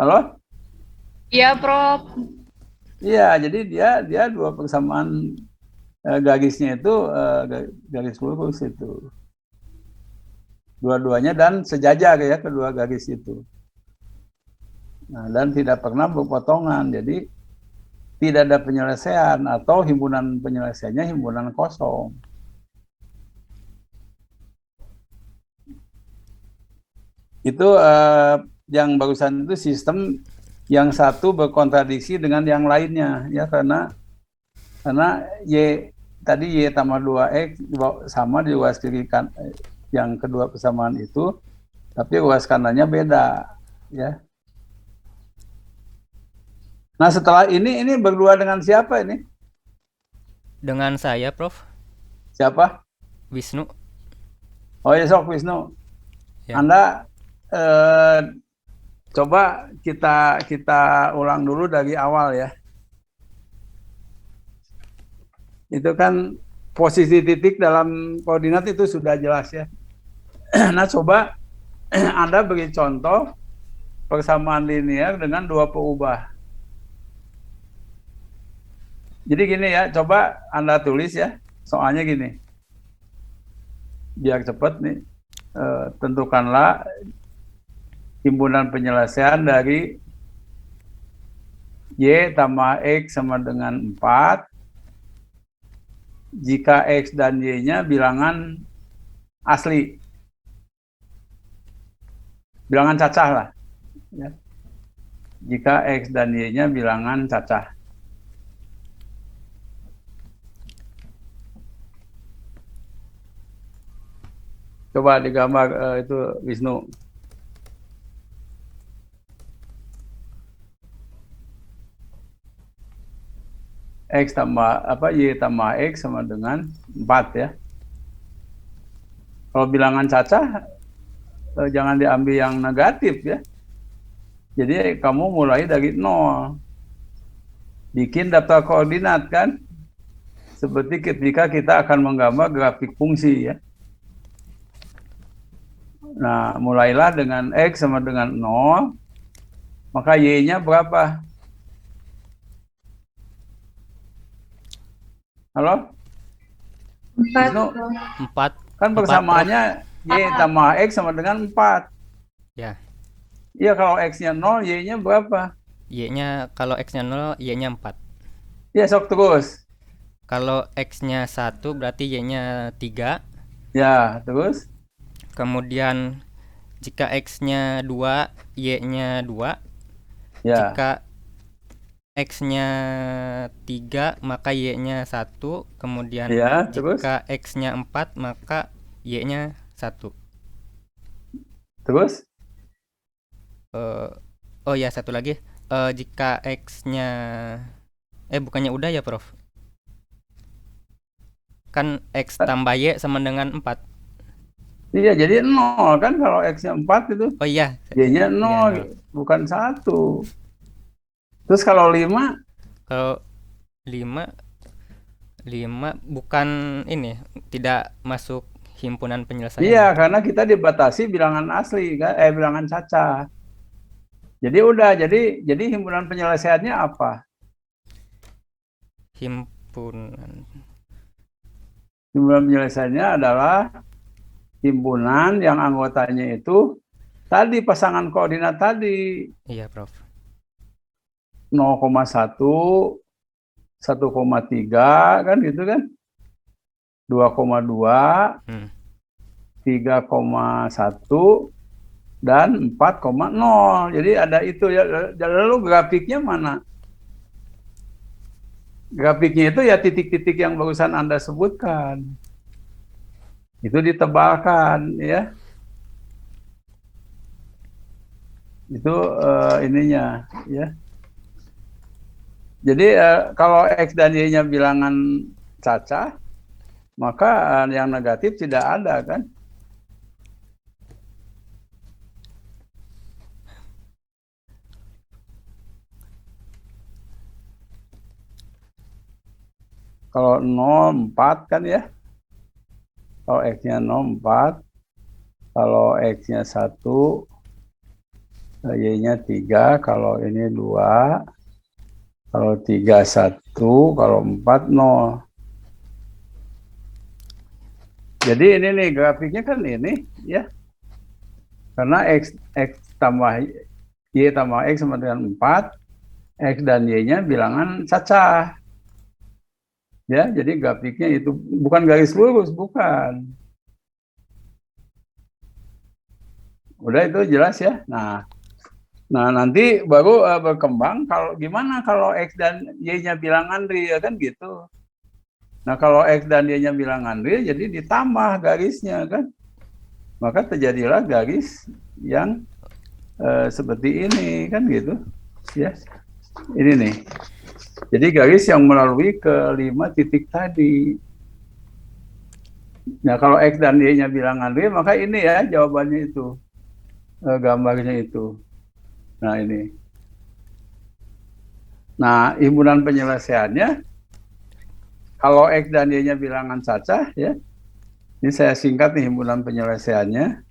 Halo?
Iya, Prof.
Iya, jadi dia 2 persamaan garisnya itu garis lurus itu. Dua-duanya dan sejajar ya kedua garis itu. Nah, dan tidak pernah berpotongan. Jadi tidak ada penyelesaian atau himpunan penyelesaiannya himpunan kosong. Itu yang barusan itu sistem yang satu berkontradiksi dengan yang lainnya ya, karena Y tadi Y tambah 2X sama di ruas kiri kan, yang kedua persamaan itu, tapi ruas kanannya beda ya. Nah setelah ini berdua dengan siapa ini?
Dengan saya, Prof.
Siapa?
Wisnu.
Oh ya, sok Wisnu.
Ya.
Anda coba kita ulang dulu dari awal ya. Itu kan posisi titik dalam koordinat itu sudah jelas ya. Nah coba Anda beri contoh persamaan linear dengan dua peubah. Jadi gini ya, coba Anda tulis ya, soalnya gini. Biar cepat nih, tentukanlah himpunan penyelesaian dari Y tambah X sama dengan 4 jika X dan Y-nya bilangan asli. Bilangan cacah lah. Ya. Jika X dan Y-nya bilangan cacah. Coba digambar itu Wisnu. X tambah Y tambah X sama dengan 4 ya. Kalau bilangan cacah jangan diambil yang negatif ya. Jadi kamu mulai dari 0. Bikin daftar koordinat kan. Seperti ketika kita akan menggambar grafik fungsi ya. Nah, mulailah dengan X sama dengan 0, maka Y-nya berapa? Halo?
4.
4.
Kan persamaannya Y tambah X sama dengan 4.
Ya.
Iya, kalau X-nya 0, Y-nya berapa?
Y-nya kalau X-nya 0, Y-nya 4.
Ya, sok terus.
Kalau X-nya 1 berarti Y-nya 3.
Ya, terus?
Kemudian jika X-nya 2, Y-nya 2.
Ya.
Jika X-nya 3, maka Y-nya 1. Kemudian
Ya, terus?
jika X-nya 4, maka Y-nya 1.
Terus?
Oh ya, satu lagi. Jika X-nya bukannya udah ya, Prof? Kan X tambah Y sama dengan 4.
Iya, jadi 0 kan kalau X-nya 4 itu.
Oh iya.
Y-nya 0,
Iya, 0.
bukan 1. Terus kalau 5?
Kalau 5 bukan ini, tidak masuk himpunan penyelesaian.
Iya, karena kita dibatasi bilangan asli kan, bilangan cacah. Jadi udah, jadi himpunan penyelesaiannya apa?
Himpunan.
Himpunan penyelesaiannya adalah himpunan yang anggotanya itu tadi pasangan koordinat tadi.
Iya, Prof.
0,1, 1,3 kan gitu kan? 2,2, 3,1 dan 4,0. Jadi ada itu ya. Lalu grafiknya mana? Grafiknya itu ya titik-titik yang barusan Anda sebutkan. Itu ditebalkan ya. Itu ininya ya. Jadi kalau X dan Y-nya bilangan cacah, maka yang negatif tidak ada kan? Kalau 0, 4 kan ya. Kalau X-nya 0, 4. Kalau X-nya 1, Y-nya 3. Kalau ini 2. Kalau 3, 1. Kalau 4, 0. Jadi ini nih grafiknya kan ini ya. Karena X tambah Y tambah X sama dengan 4. X dan Y-nya bilangan cacah. Ya, jadi grafiknya itu bukan garis lurus, bukan. Udah itu jelas ya. Nah, Nah, nanti baru berkembang kalau gimana kalau X dan Y-nya bilangan real kan gitu. Nah, kalau X dan Y-nya bilangan real jadi ditambah garisnya kan. Maka terjadilah garis yang seperti ini kan gitu. Ya. Ini nih. Jadi garis yang melalui kelima titik tadi. Nah, kalau X dan Y-nya bilangan real, maka ini ya jawabannya itu. Gambarnya itu. Nah, ini. Nah, himpunan penyelesaiannya, kalau X dan Y-nya bilangan cacah, ya. Ini saya singkat nih himpunan penyelesaiannya.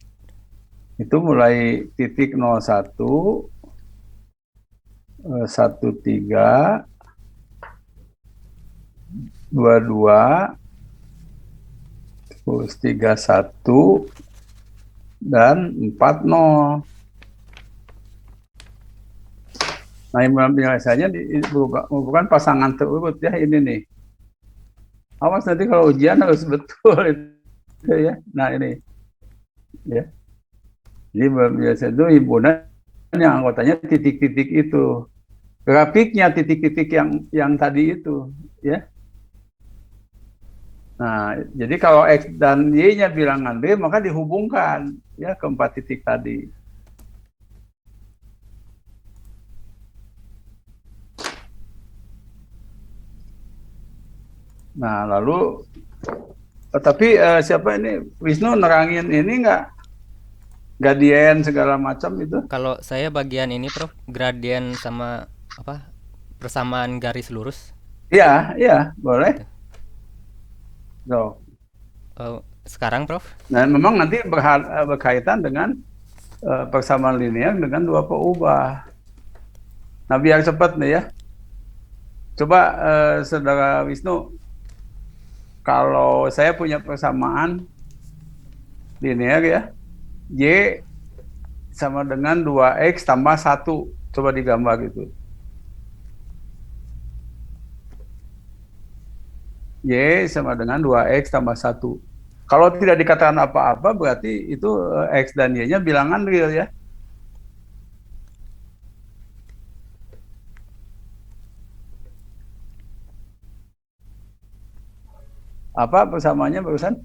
Itu mulai titik 01, 13, 22, terus 31, dan 40. Nah, himpunan penyelesaiannya bukan pasangan terurut ya, ini nih. Awas nanti kalau ujian harus betul itu ya. Nah, ini. Ya. Jadi biasa itu himpunan yang anggotanya titik-titik itu. Grafiknya titik-titik yang tadi itu, ya. Nah, jadi kalau X dan Y-nya bilangan real, maka dihubungkan ya ke 4 titik tadi. Nah, lalu tapi siapa ini Wisnu nerangin ini nggak gradien segala macam itu?
Kalau saya bagian ini Prof, gradien sama apa? Persamaan garis lurus.
Iya, iya, boleh. So,
Sekarang Prof.
nah, memang nanti berkaitan dengan persamaan linear dengan dua peubah. Nah, biar cepat nih ya. Coba Saudara Wisnu, kalau saya punya persamaan linear ya, Y sama dengan 2X tambah 1. Coba digambar gitu. Y sama dengan 2X tambah 1. Kalau tidak dikatakan apa-apa, berarti itu X dan Y-nya bilangan real ya. Apa persamaannya barusan?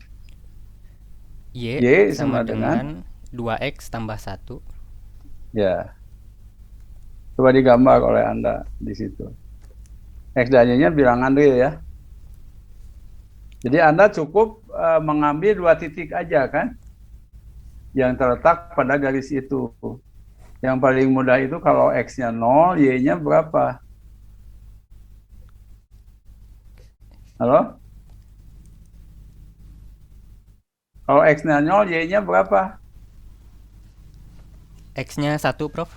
Y
sama
sama dengan 2X tambah 1.
Ya. Coba digambar oleh Anda di situ. X dan Y-nya bilangan real ya. Jadi Anda cukup mengambil 2 titik aja kan, yang terletak pada garis itu. Yang paling mudah itu kalau X-nya 0, Y-nya berapa? Halo? Kalau X-nya 0, Y-nya berapa?
X-nya 1 Prof.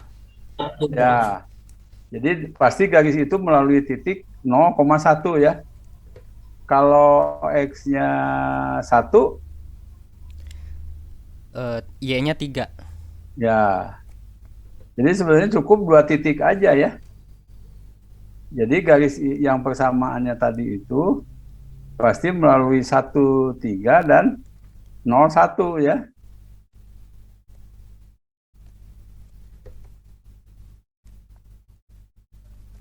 Ya. Jadi pasti garis itu melalui titik 0,1 ya. Kalau X-nya 1,
Y-nya 3.
ya. Jadi sebenarnya cukup 2 titik aja ya. Jadi garis yang persamaannya tadi itu pasti melalui 1, 3 dan 0, 1 ya.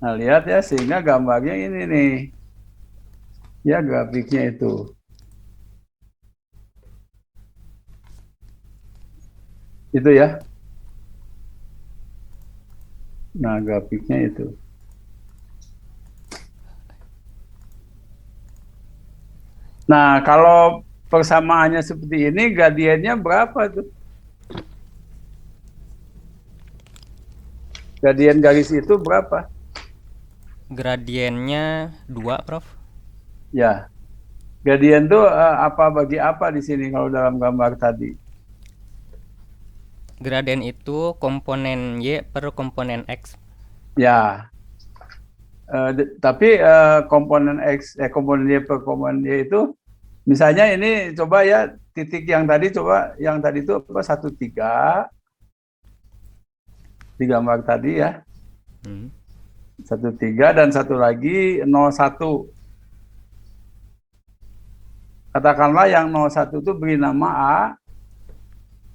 Nah, lihat ya, sehingga gambarnya ini nih. Ya, grafiknya itu. Itu ya. Nah, grafiknya itu. Nah, kalau persamaannya seperti ini, gradiennya berapa tuh? Gradien garis itu berapa?
Gradiennya 2 Prof.
Ya. Gradien itu apa bagi apa di sini kalau dalam gambar tadi?
Gradien itu komponen Y per komponen X.
Ya. Tapi komponen X, komponen Y per komponen Y itu, misalnya ini coba ya, titik yang tadi coba, yang tadi itu apa, 1, 3, di gambar tadi ya. 1, 3 dan satu lagi 0, 1. Katakanlah yang 01 itu beri nama A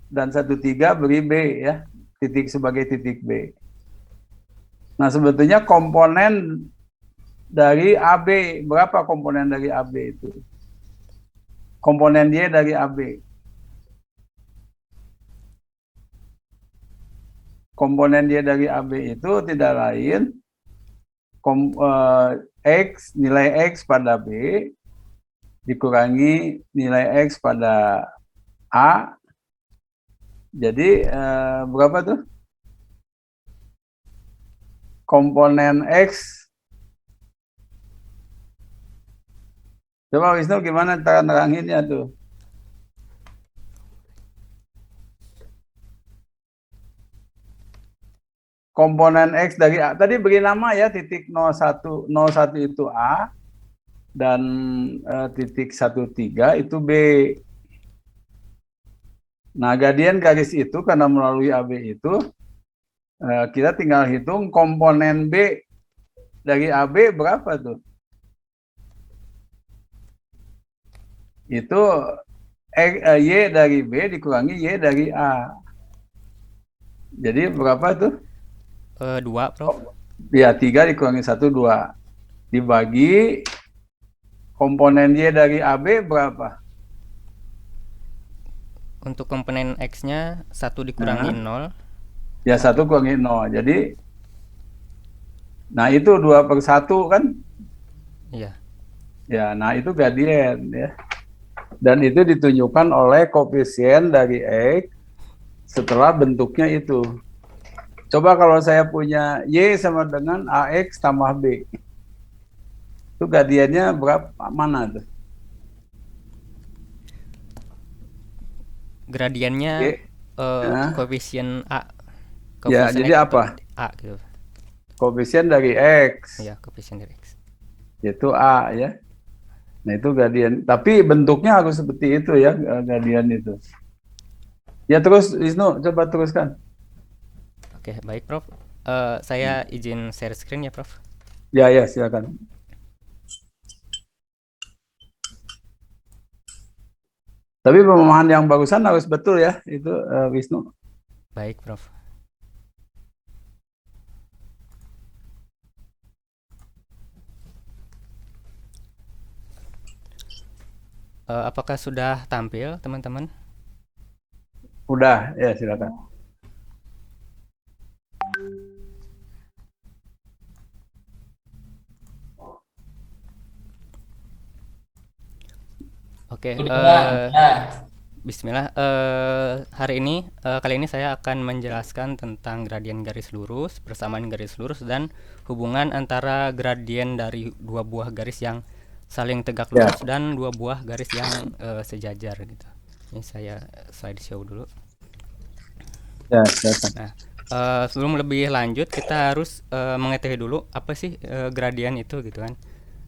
dan 13 beri B ya, titik sebagai titik B. Nah, sebetulnya komponen dari AB, berapa komponen dari AB itu? Komponen Y dari AB. Komponen Y dari AB itu tidak lain X, nilai X pada B dikurangi nilai X pada A. Jadi berapa tuh? Komponen X. Coba Wisnu gimana cara neranginnya tuh? Komponen X dari A. Tadi beri nama ya, titik 01, 01 itu A, dan titik 13 itu B. Nah, gradien garis itu karena melalui AB itu, kita tinggal hitung komponen B dari AB berapa tuh? Itu Y dari B dikurangi Y dari A. Jadi berapa tuh?
2, Prof.
Ya, 3 dikurangi 1, 2. Dibagi komponen Y dari AB berapa?
Untuk komponen X-nya 1 dikurangi 0.
Ya, 1 kurangi 0. Jadi, nah itu 2/1 kan?
Iya.
Ya, nah itu gradien ya. Dan itu ditunjukkan oleh koefisien dari X setelah bentuknya itu. Coba kalau saya punya Y sama dengan AX tambah B. Itu gradiennya berapa, mana tuh?
Gradiennya
Y. Nah.
koefisien A.
Ya,
Koefisien
jadi
X
apa?
A gitu.
Koefisien dari X.
Iya, koefisien dari X.
Yaitu A ya. Nah itu gradien. Tapi bentuknya harus seperti itu ya, gradien itu. Ya terus Wisnu, coba teruskan.
Oke, baik Prof. Saya izin share screen ya Prof.
Ya, ya, silakan. Tapi pemahaman yang barusan harus betul ya, itu Wisnu.
Baik Prof. Apakah sudah tampil teman-teman?
Udah, ya silakan.
Oke,
Udah.
Bismillah. Kali ini saya akan menjelaskan tentang gradien garis lurus, persamaan garis lurus, dan hubungan antara gradien dari dua buah garis yang saling tegak lurus dan dua buah garis yang sejajar gitu. Ini saya slideshow dulu.
Ya, silakan.
Nah, sebelum lebih lanjut kita harus mengetahui dulu apa sih gradien itu gitu kan.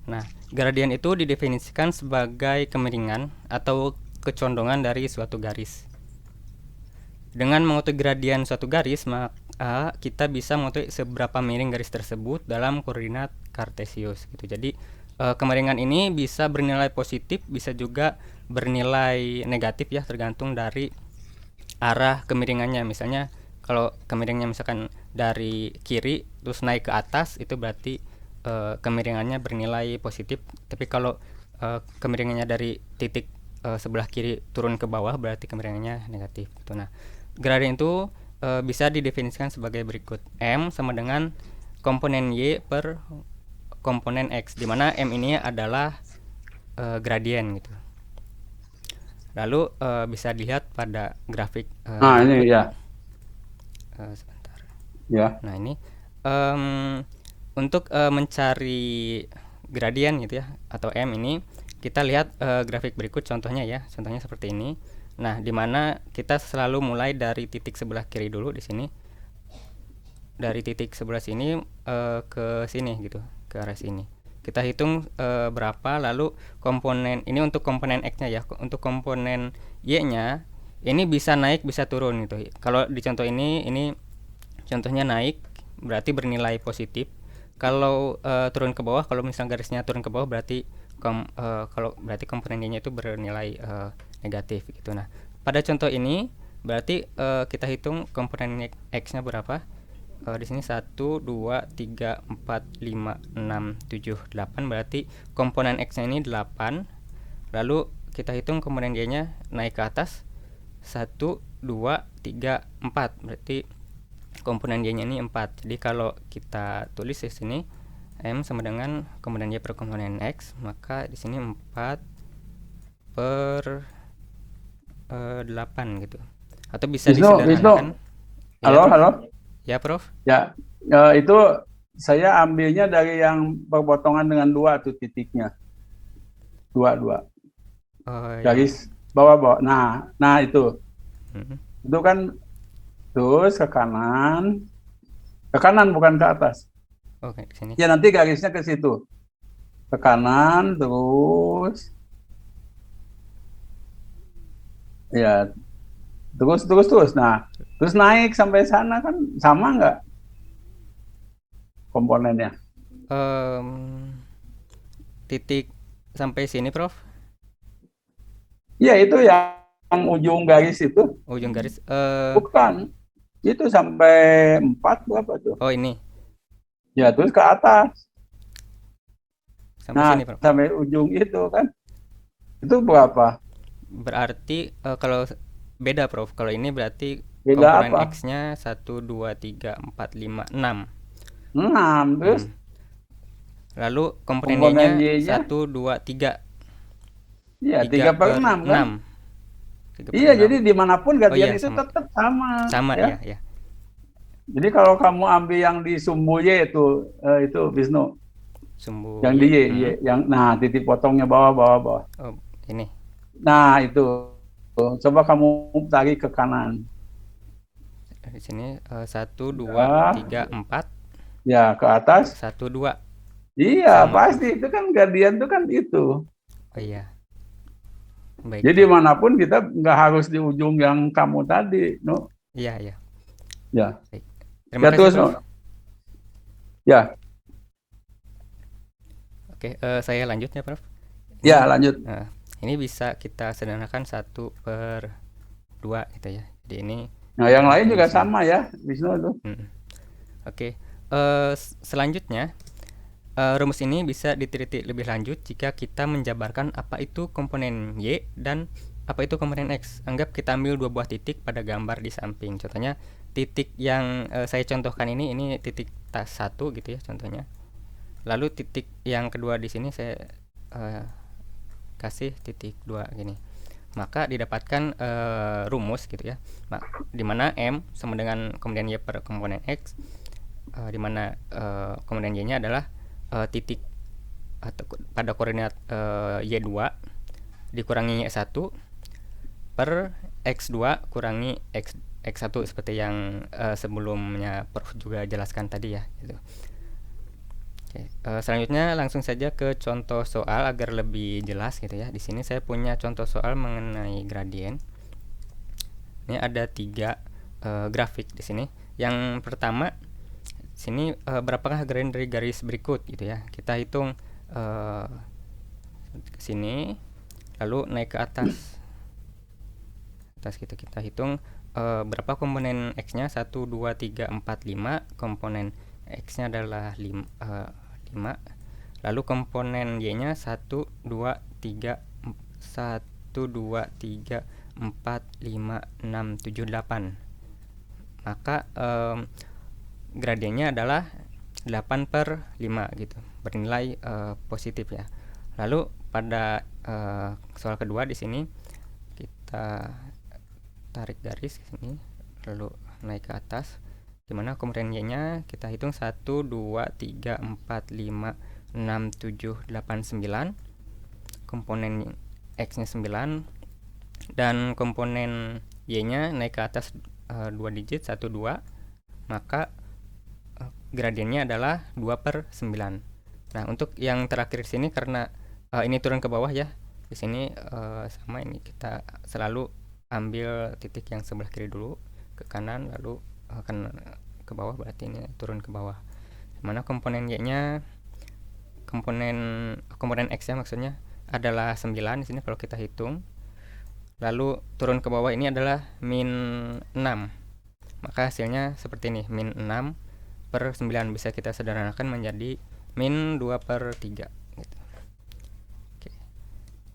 Nah, gradien itu didefinisikan sebagai kemiringan atau kecondongan dari suatu garis. Dengan mengetahui gradien suatu garis, maka kita bisa mengetahui seberapa miring garis tersebut dalam koordinat kartesius gitu. Jadi kemiringan ini bisa bernilai positif, bisa juga bernilai negatif ya, tergantung dari arah kemiringannya. Misalnya kalau kemiringannya misalkan dari kiri terus naik ke atas, itu berarti kemiringannya bernilai positif. Tapi kalau kemiringannya dari titik sebelah kiri turun ke bawah, berarti kemiringannya negatif gitu. Nah, gradien itu bisa didefinisikan sebagai berikut. M sama dengan komponen Y per komponen X, di mana M ini adalah gradien gitu. Lalu bisa dilihat pada grafik
Nah, ini ya.
sebentar.
Ya.
Nah, ini untuk mencari gradien gitu ya, atau M ini, kita lihat grafik berikut contohnya ya. Contohnya seperti ini. Nah, di mana kita selalu mulai dari titik sebelah kiri dulu di sini. Dari titik sebelah sini ke sini gitu, ke arah sini. Kita hitung berapa, lalu komponen ini untuk komponen X-nya ya. Untuk komponen Y-nya ini bisa naik bisa turun gitu. Kalau di contoh ini contohnya naik, berarti bernilai positif. Kalau turun ke bawah, kalau misalnya garisnya turun ke bawah, berarti kalau berarti komponen Y-nya itu bernilai negatif gitu. Nah, pada contoh ini berarti kita hitung komponen X-nya berapa. di sini 1 2 3 4 5 6 7 8, berarti komponen X-nya ini 8. Lalu kita hitung komponen Y-nya naik ke atas 1 2 3 4, berarti komponen Y-nya ini 4. Jadi kalau kita tulis di sini M sama dengan komponen Y per komponen X, maka di sini 4 per 8 gitu. Atau bisa
Wisnu,
disederhanakan.
halo,
Ya,
halo.
ya Prof.
Ya, itu saya ambilnya dari yang berpotongan dengan 2 tuh titiknya. 2.
Oh, ya.
Garis bawah. Nah itu.
Mhm.
Itu kan terus ke kanan bukan ke atas.
Oke, di sini.
Ya nanti garisnya ke situ. Ke kanan terus. Ya, terus. Nah, terus naik sampai sana kan sama nggak komponennya?
Titik sampai sini Prof.
Iya, itu yang ujung garis itu.
Ujung garis.
Bukan. Itu sampai 4 berapa tuh?
Oh ini
Ya, terus ke atas.
sampai
Nah,
sini Prof.
sampai ujung itu kan. Itu berapa?
Berarti kalau beda Prof. Kalau ini berarti
Beda
komponen
apa?
X-nya 1 2 3 4 5 6.
6. Terus
Lalu komponen
komponen
Y-nya
Y-nya?
1 2 3
iya 3/6 kan?
3 per
Iya,
6.
jadi dimanapun
iya,
gradien itu
sama.
tetap sama.
Sama
ya.
ya.
Jadi kalau kamu ambil yang di sumbu Y itu Wisnu,
Sumbu
yang di Y,
Y.
yang titik potongnya bawah.
Oh, ini.
Nah, itu. Coba kamu tarik ke kanan.
Di sini 1 2
Ya.
3 4
Ya, ke atas.
1 2.
Iya,
Sama.
pasti itu kan gradien itu kan itu.
Oh iya. Baik.
Jadi dimanapun kita nggak harus di ujung yang kamu tadi, no?
Iya, iya.
Ya.
Terima
Ya,
kasih
terus,
Prof.
no? Ya,
Oke, saya lanjut ya Prof.
ya lanjut.
Nah, ini bisa kita sederhanakan 1 per 2 gitu ya. Jadi ini
Nah, yang lain juga
bisa.
sama ya, Wisnu itu.
Oke. Selanjutnya rumus ini bisa diteliti lebih lanjut jika kita menjabarkan apa itu komponen Y dan apa itu komponen X. Anggap kita ambil 2 buah titik pada gambar di samping. Contohnya titik yang saya contohkan ini titik 1 gitu ya contohnya. Lalu titik yang kedua di sini saya kasih titik 2 gini. Maka didapatkan rumus gitu ya. Di mana M sama dengan komponen Y per komponen X, di mana komponen Y-nya adalah titik atau pada koordinat Y2 dikurangi Y1 per X2 kurangi X1 seperti yang sebelumnya Prof juga jelaskan tadi ya gitu. Oke, selanjutnya langsung saja ke contoh soal agar lebih jelas gitu ya. Di sini saya punya contoh soal mengenai gradien. Ini ada 3 grafik di sini. Yang pertama sini berapakah gradien dari garis berikut gitu ya. Kita hitung ke sini lalu naik ke atas gitu. Kita hitung berapa komponen X-nya 1 2 3 4 5. Komponen X-nya adalah 5. Lalu komponen Y-nya 1 2 3 1 2 3 4 5 6 7 8. Maka gradiennya adalah 8 per 5 gitu, bernilai positif ya. Lalu pada soal kedua di sini kita tarik garis ke sini lalu naik ke atas, dimana komponen Y-nya kita hitung 1 2 3 4 5 6 7 8 9. Komponen X-nya 9 dan komponen Y-nya naik ke atas 2 digit 1 2. Maka gradiennya adalah 2 per 9. Nah, untuk yang terakhir di sini karena ini turun ke bawah ya. Di sini sama ini kita selalu ambil titik yang sebelah kiri dulu ke kanan lalu akan ke bawah, berarti ini turun ke bawah. Dimana komponen Y-nya komponen X-nya maksudnya adalah 9 di sini kalau kita hitung. Lalu turun ke bawah ini adalah min 6. Maka hasilnya seperti ini, min 6 per 9 bisa kita sederhanakan menjadi min 2 per 3 gitu. Oke.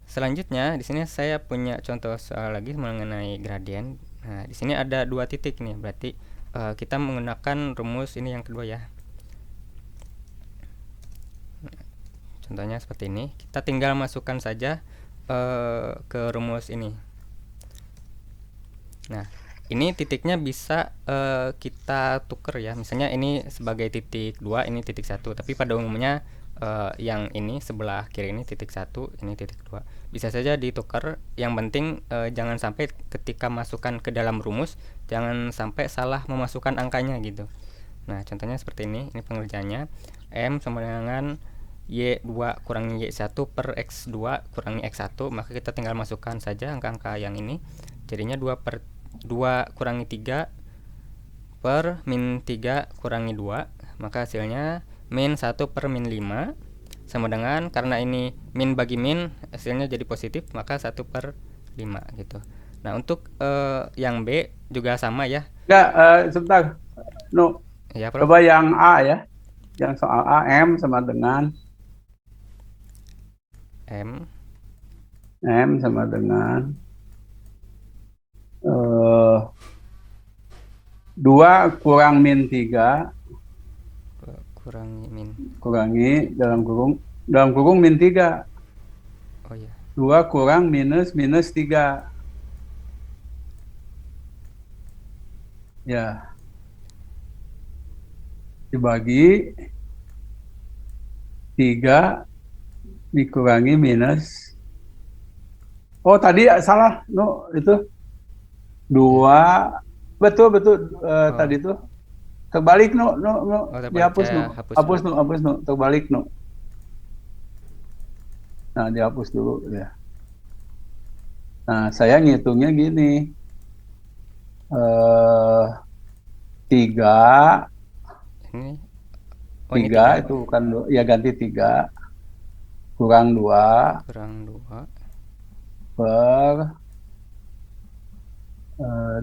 Selanjutnya di sini saya punya contoh soal lagi mengenai gradien. Nah, di sini ada 2 titik nih, berarti kita menggunakan rumus ini yang kedua ya. Contohnya seperti ini, kita tinggal masukkan saja ke rumus ini. Nah, ini titiknya bisa kita tuker ya. Misalnya ini sebagai titik 2, ini titik 1. Tapi pada umumnya yang ini sebelah kiri ini titik 1, ini titik 2. Bisa saja ditukar. Yang penting jangan sampai ketika masukkan ke dalam rumus, jangan sampai salah memasukkan angkanya gitu. Nah, contohnya seperti ini pengerjaannya. M sama dengan Y2 kurangi Y1 per X2 kurangi X1, maka kita tinggal masukkan saja angka-angka yang ini. Jadinya 2 kurangi 3 per min 3 kurangi 2, maka hasilnya min 1 per min 5 sama dengan, karena ini min bagi min hasilnya jadi positif, maka 1 per 5 gitu. Nah, untuk yang B juga sama ya.
Enggak, sebentar. No,
Ya, Prof.
coba yang A ya. Yang soal A, M sama dengan
M
sama dengan 2 kurang min 3
kurangi min.
kurangi dalam kurung min 3.
Oh ya.
2 kurang minus 3. Ya. Dibagi 3 dikurangi minus. Oh, tadi salah. No, itu 2. Betul. Tadi itu terbalik. No.
Oh, terbalik.
Dihapus.
Saya
No.
hapus
Hapus. No. Terbalik. No. Nah, dihapus dulu ya. Nah, saya ngitungnya gini. 3
Ini. Oh,
3
ini 3.
itu bukan ya, ganti 3 kurang 2
Kurang 2
per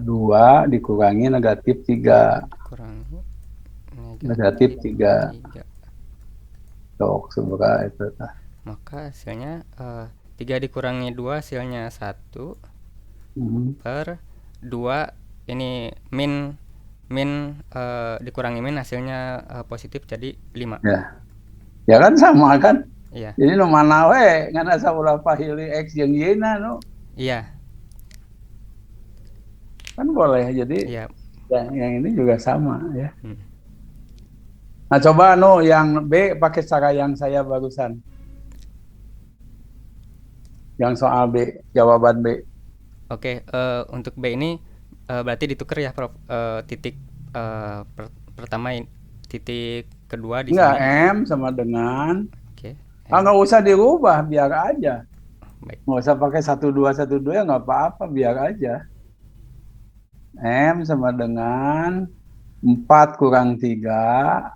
2 dikurangi negatif 3.
kurangi
Negatif 3.
3.
Tok seberapa itu?
Maka hasilnya 3 dikurangi 2 hasilnya 1 per 2 ini min dikurangi min hasilnya positif jadi 5.
Ya kan sama kan?
Iya.
Jadi no mana we ngana saurah pahili X jeung Y-na no.
Iya.
Kan boleh. Jadi
Iya.
yang ini juga sama ya.
Hmm.
Nah, coba no yang B pakai cara yang saya barusan. Yang soal B, jawaban B.
Oke, untuk B ini berarti ditukar ya, Prof. Titik pertama titik kedua di
Enggak,
sini.
M sama dengan.
Oke.
Nggak usah dirubah, biar aja.
Baik.
Nggak usah pakai 1, 2 ya, nggak apa-apa, biar aja. M sama dengan 4 kurang 3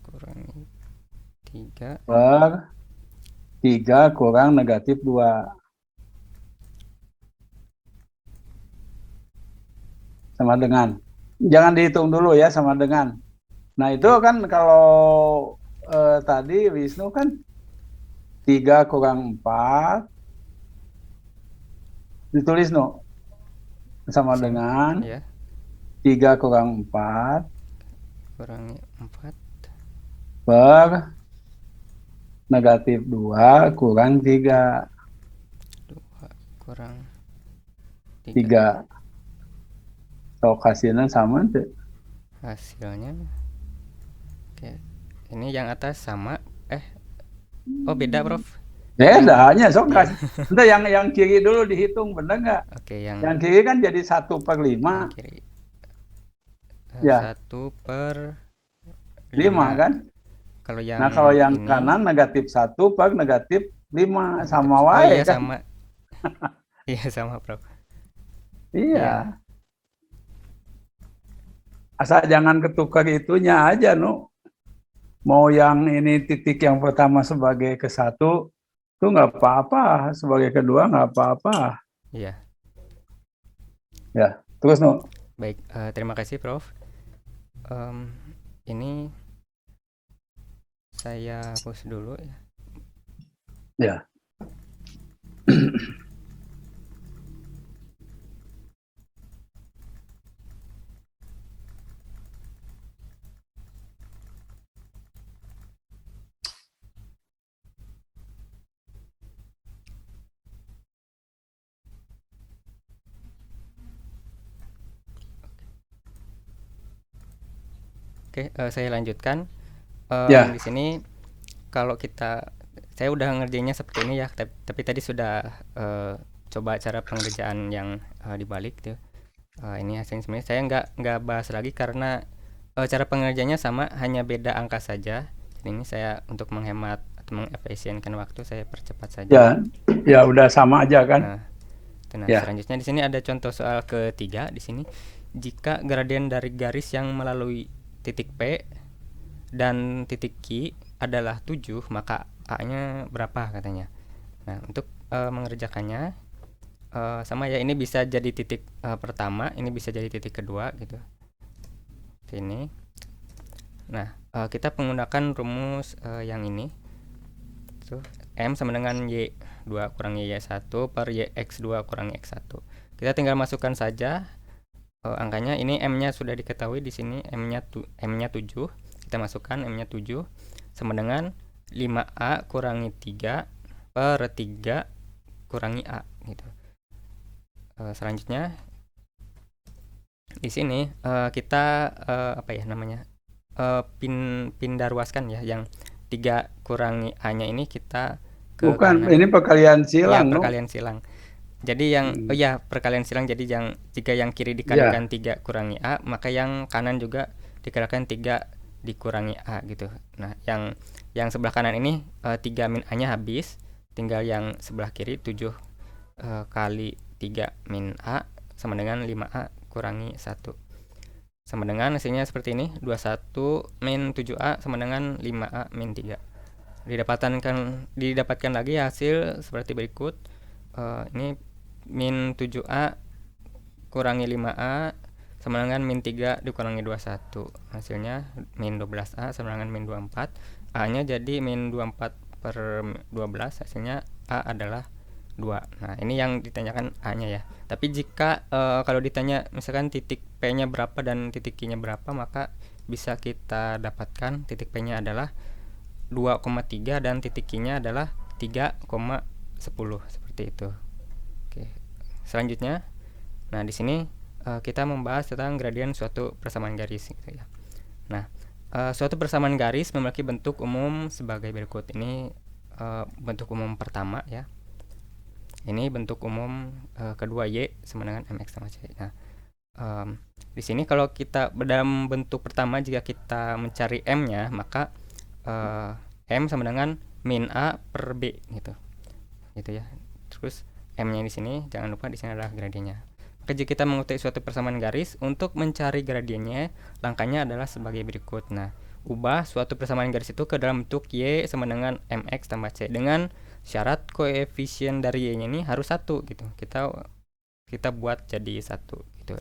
Kurangi 3
per 3 kurang negatif 2. Sama dengan. Jangan dihitung dulu ya, sama dengan. Nah, itu kan kalau tadi Wisnu kan 3 kurang 4 ditulis no. Sama dengan
ya.
3 kurang 4
Kurangi 4
per negatif 2 kurang 3.
2 kurang
3. So, hasilnya sama tuh.
Hasilnya. Oke. Ini yang atas sama. Oh, beda, Prof.
Beda, hanya sok kasih. Entah yang kiri dulu dihitung, bener nggak?
Oke, yang
Yang kiri kan jadi 1 per 5.
kiri.
Ya.
1 per
5 kan?
Kalau yang
Nah, kalau yang
ini,
kanan negatif 1 per negatif 5. Sama
oh
wae
iya
kan?
sama. Iya sama, Prof.
Iya. Asal jangan ketukar itunya aja, no. Mau yang ini titik yang pertama sebagai ke 1, itu nggak apa-apa. Sebagai kedua nggak apa-apa.
Iya.
Ya, terus, no.
Baik, terima kasih, Prof. Ini saya hapus dulu ya.
Ya.
Oke, saya lanjutkan.
Ya.
Di sini kalau saya udah ngerjainnya seperti ini ya, tapi tadi sudah coba cara pengerjaan yang dibalik tuh. Ini hasilnya sebenarnya saya nggak bahas lagi karena cara pengerjaannya sama, hanya beda angka saja. Jadi ini saya untuk menghemat atau mengefisienkan waktu, saya percepat saja.
Ya, ya udah sama aja kan.
Nah,
Ya.
selanjutnya di sini ada contoh soal ketiga di sini. Jika gradien dari garis yang melalui titik P dan titik Q adalah 7, maka A-nya berapa katanya. Nah, untuk mengerjakannya sama ya, ini bisa jadi titik pertama, ini bisa jadi titik kedua gitu. Sini. Nah, kita menggunakan rumus yang ini. Tuh, M sama dengan Y2 kurang Y1 per YX2 kurang X1. Kita tinggal masukkan saja angkanya. Ini M-nya sudah diketahui di sini, M-nya 7. Kita masukkan M-nya 7 sama dengan 5A kurangi 3 per 3 kurangi A gitu. Selanjutnya di sini kita apa ya namanya? Pindah ruaskan ya, yang 3 kurangi A-nya ini kita ke
Bukan,
kanan.
ini perkalian
Ya,
silang, no?
perkalian silang. Jadi yang perkalian silang. Jadi jika yang kiri dikalikan 3 kurangi A, maka yang kanan juga dikalikan 3 dikurangi A gitu. Nah, yang sebelah kanan ini 3 min A-nya habis, tinggal yang sebelah kiri 7 kali 3 min A sama dengan 5A kurangi 1. Sama dengan hasilnya seperti ini, 21 min 7A sama dengan 5A min 3. Didapatkan lagi hasil seperti berikut. Ini min 7A kurangi 5A sama dengan min 3 dikurangi 21. Hasilnya min 12A sama dengan min 24. A-nya jadi min 24 per 12, hasilnya A adalah 2. Nah, ini yang ditanyakan A-nya ya. Tapi jika kalau ditanya misalkan titik P-nya berapa dan titik Q-nya berapa, maka bisa kita dapatkan titik P-nya adalah 2,3 dan titik Q-nya adalah 3,10 seperti itu. Oke. Selanjutnya, nah di sini kita membahas tentang gradien suatu persamaan garis gitu ya. Nah, suatu persamaan garis memiliki bentuk umum sebagai berikut. Ini bentuk umum pertama ya. Ini bentuk umum kedua, Y sama dengan MX sama C. Nah, di sini kalau kita dalam bentuk pertama, jika kita mencari M-nya, maka M sama dengan min A per B gitu. Gitu ya. Terus M-nya di sini, jangan lupa di sini adalah gradiennya. Maka jika kita mengutip suatu persamaan garis, untuk mencari gradiennya, langkahnya adalah sebagai berikut. Nah, ubah suatu persamaan garis itu ke dalam bentuk Y sama dengan MX tambah C dengan syarat koefisien dari Y-nya ini harus 1 gitu. Kita buat jadi 1 gitu.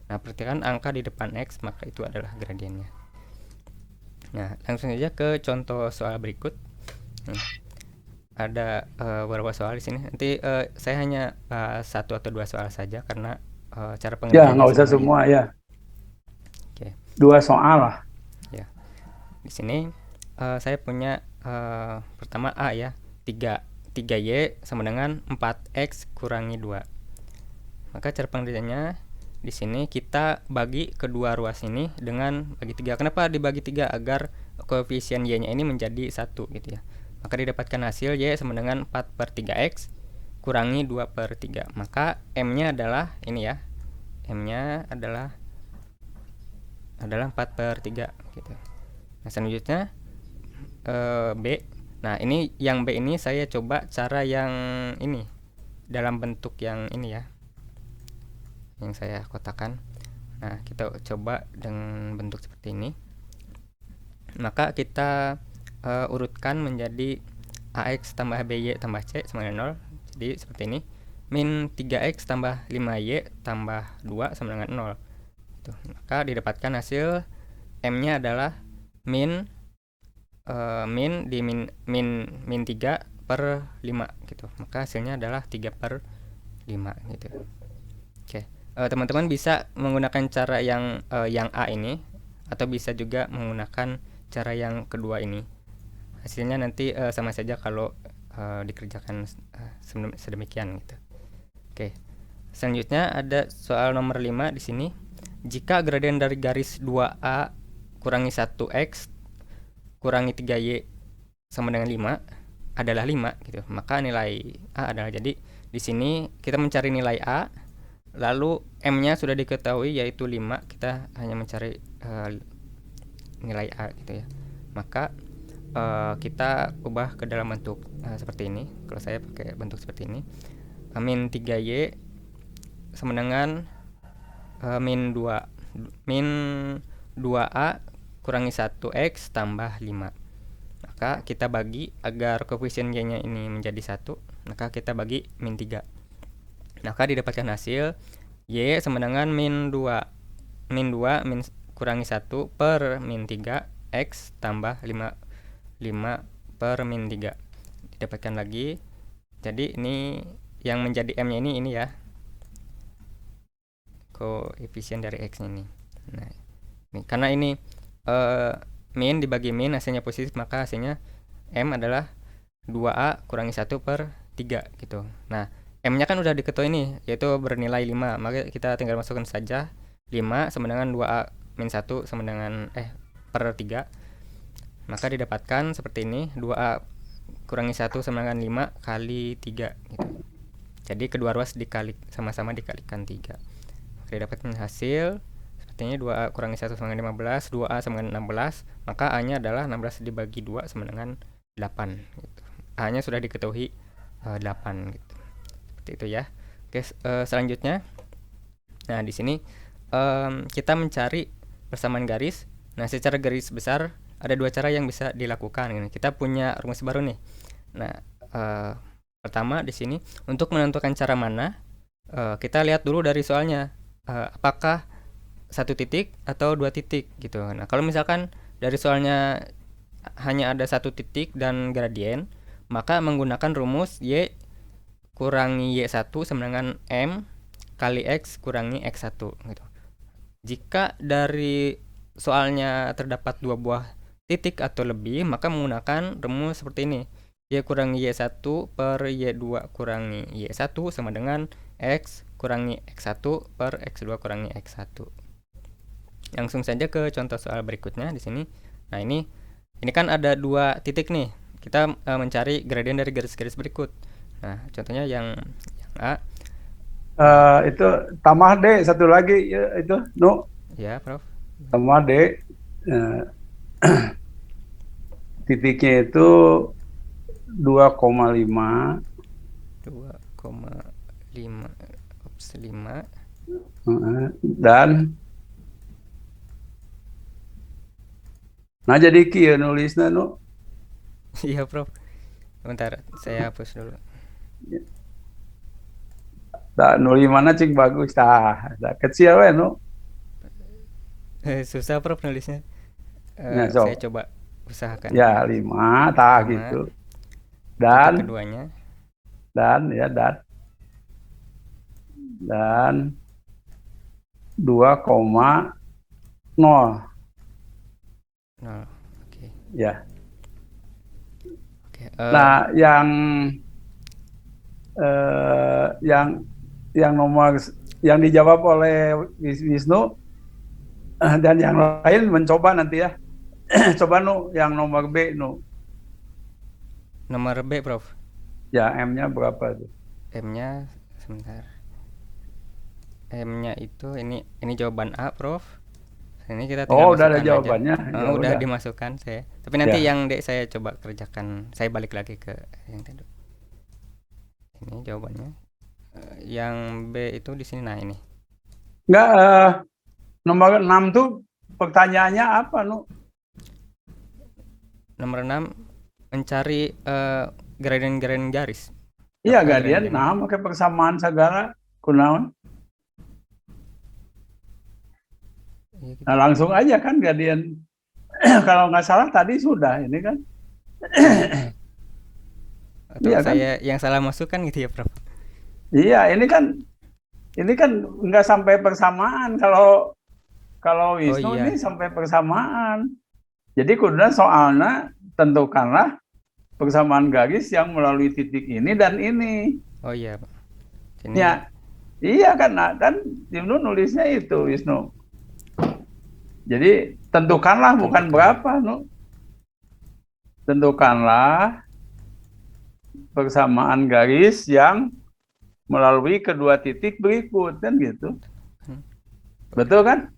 Nah, perhatikan angka di depan X, maka itu adalah gradiennya. Nah, langsung saja ke contoh soal berikut. Ada beberapa soal di sini. Nanti saya hanya satu atau dua soal saja karena cara
Ya,
pengerjaannya
nggak usah
sama
semua ya.
Oke.
2 soal lah.
Ya. Di sini saya punya pertama A ya. 3Y sama dengan 4X kurangi 2. Maka cara pengerjaannya di sini kita bagi kedua ruas ini dengan bagi 3. Kenapa dibagi 3? Agar koefisien Y-nya ini menjadi 1 gitu ya. Maka didapatkan hasil Y sama dengan 4 per 3X kurangi 2 per 3. Maka M-nya adalah ini ya. M-nya adalah 4 per 3 gitu. Nah, selanjutnya B. Nah, ini yang B ini saya coba cara yang ini dalam bentuk yang ini ya, yang saya kotakan. Nah, kita coba dengan bentuk seperti ini. Maka kita urutkan menjadi AX tambah BY tambah C sama dengan 0. Jadi seperti ini. Min 3X tambah 5Y tambah 2 sama dengan 0. Tuh, maka didapatkan hasil M-nya adalah min min di min 3 per 5 gitu. Maka hasilnya adalah 3 per 5 gitu. Oke. Teman-teman bisa menggunakan cara yang A ini, atau bisa juga menggunakan cara yang kedua ini. Hasilnya nanti sama saja kalau dikerjakan sedemikian gitu. Oke. Selanjutnya ada soal nomor 5 di sini. Jika gradien dari garis 2A kurangi 1x kurangi 3y sama dengan 5 adalah 5 gitu. Maka nilai A adalah, jadi di sini kita mencari nilai A, lalu M-nya sudah diketahui yaitu 5, kita hanya mencari nilai A gitu ya. Maka kita ubah ke dalam bentuk seperti ini. Kalau saya pakai bentuk seperti ini, min 3y sama dengan min 2a kurangi 1x tambah 5. Maka kita bagi agar koefisien y-nya ini menjadi 1, maka kita bagi min 3. Maka didapatkan hasil y sama dengan min 2 min kurangi 1 per min 3 x tambah 5 per min 3. Didapatkan lagi. Jadi ini yang menjadi M-nya ini ya. Koefisien dari x ini. Nah, ini karena ini min dibagi min hasilnya positif, maka hasilnya M adalah 2A kurangi 1 per 3 gitu. Nah, M-nya kan udah diketahui nih, yaitu bernilai 5. Maka kita tinggal masukkan saja 5 sama dengan 2A min 1 sama dengan per 3. Maka didapatkan seperti ini, 2A kurangi 1 sama dengan 5 kali 3 gitu. Jadi kedua ruas sama-sama dikalikan 3. Maka didapatkan hasil seperti ini, 2A kurangi 1 sama dengan 15, 2A sama dengan 16, maka A-nya adalah 16 dibagi 2 sama dengan 8 gitu. A-nya sudah diketahui 8 gitu. Seperti itu ya. Oke, selanjutnya, nah di sini kita mencari persamaan garis. Nah, secara garis besar ada dua cara yang bisa dilakukan. Kita punya rumus baru nih. Nah, pertama di sini untuk menentukan cara mana, kita lihat dulu dari soalnya, apakah 1 titik atau 2 titik gitu. Nah, kalau misalkan dari soalnya hanya ada 1 titik dan gradien, maka menggunakan rumus y kurangi y1 sama dengan m kali x kurangi x1 gitu. Jika dari soalnya terdapat 2 buah titik atau lebih, maka menggunakan rumus seperti ini. Y kurangi y1 per y2 kurangi y1 sama dengan x kurangi x1 per x2 kurangi x1. Langsung saja ke contoh soal berikutnya di sini. Nah, ini kan ada 2 titik nih. Kita mencari gradien dari garis-garis berikut. Nah, contohnya yang A.
Itu tambah D satu lagi ya, itu
Ya, Prof.
tambah D. Titiknya itu 2,5 dan nah jadi kieu nulisna
Iya, Prof. Bentar, saya hapus dulu.
tak nulis mana cing bagus kecil we
Susah, Prof, nulisnya.
Nah, so.
Saya coba usahakan.
Ya 5 tah
5.
gitu.
Titik
Dan
keduanya
dan 2,0
0. Oke.
ya.
Oke.
Nah, yang nomor yang dijawab oleh Wisnu dan yang lain mencoba nanti ya. Coba yang nomor B
Nomor B, Prof.
Ya, M-nya berapa tuh?
M-nya sebentar. M-nya itu ini jawaban A, Prof. Ini kita tinggal
udah ada
masukkan
jawabannya.
aja. Udah dimasukkan saya. Tapi nanti
Ya.
yang D saya coba kerjakan. Saya balik lagi ke yang tadi. Ini jawabannya. Yang B itu di sini. Nah, ini.
Enggak, nomor 6 tuh pertanyaannya apa,
Nomor 6 mencari gradien-gradien garis.
Iya, gradien. Nah, pakai persamaan segala kunaon?
Ya, gitu.
Nah, langsung aja kan gradian. Kalau nggak salah tadi sudah ini kan.
Atau
Iya kan?
saya yang salah masukkan gitu ya, Prof?
Iya, ini kan nggak sampai persamaan. Kalau
Oh
Wisnu ini
iya,
sampai persamaan. Jadi kudunya soalnya tentukanlah persamaan garis yang melalui titik ini dan ini.
oh iya, Pak. Ini
Ya, iya kan, nah, kan Wisnu nulisnya itu Wisnu. Jadi tentukanlah bukan
tentukan.
berapa, nu. Tentukanlah persamaan garis yang melalui kedua titik berikut kan gitu.
Hmm.
Betul kan?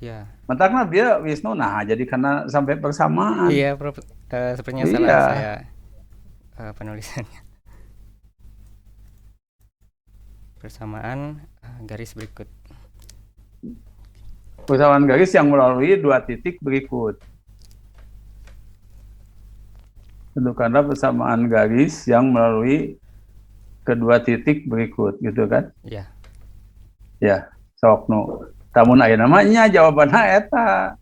Ya.
Mentakna dia Wisnu. Nah, jadi karena sampai persamaan.
Iya, Prof. Sepertinya salah
Iya.
saya penulisannya. Persamaan garis berikut.
Persamaan garis yang melalui dua titik berikut. Tentukanlah persamaan garis yang melalui kedua titik berikut gitu kan.
Ya.
Ya, sok nu. Tamun aya namanya jawabannya eta.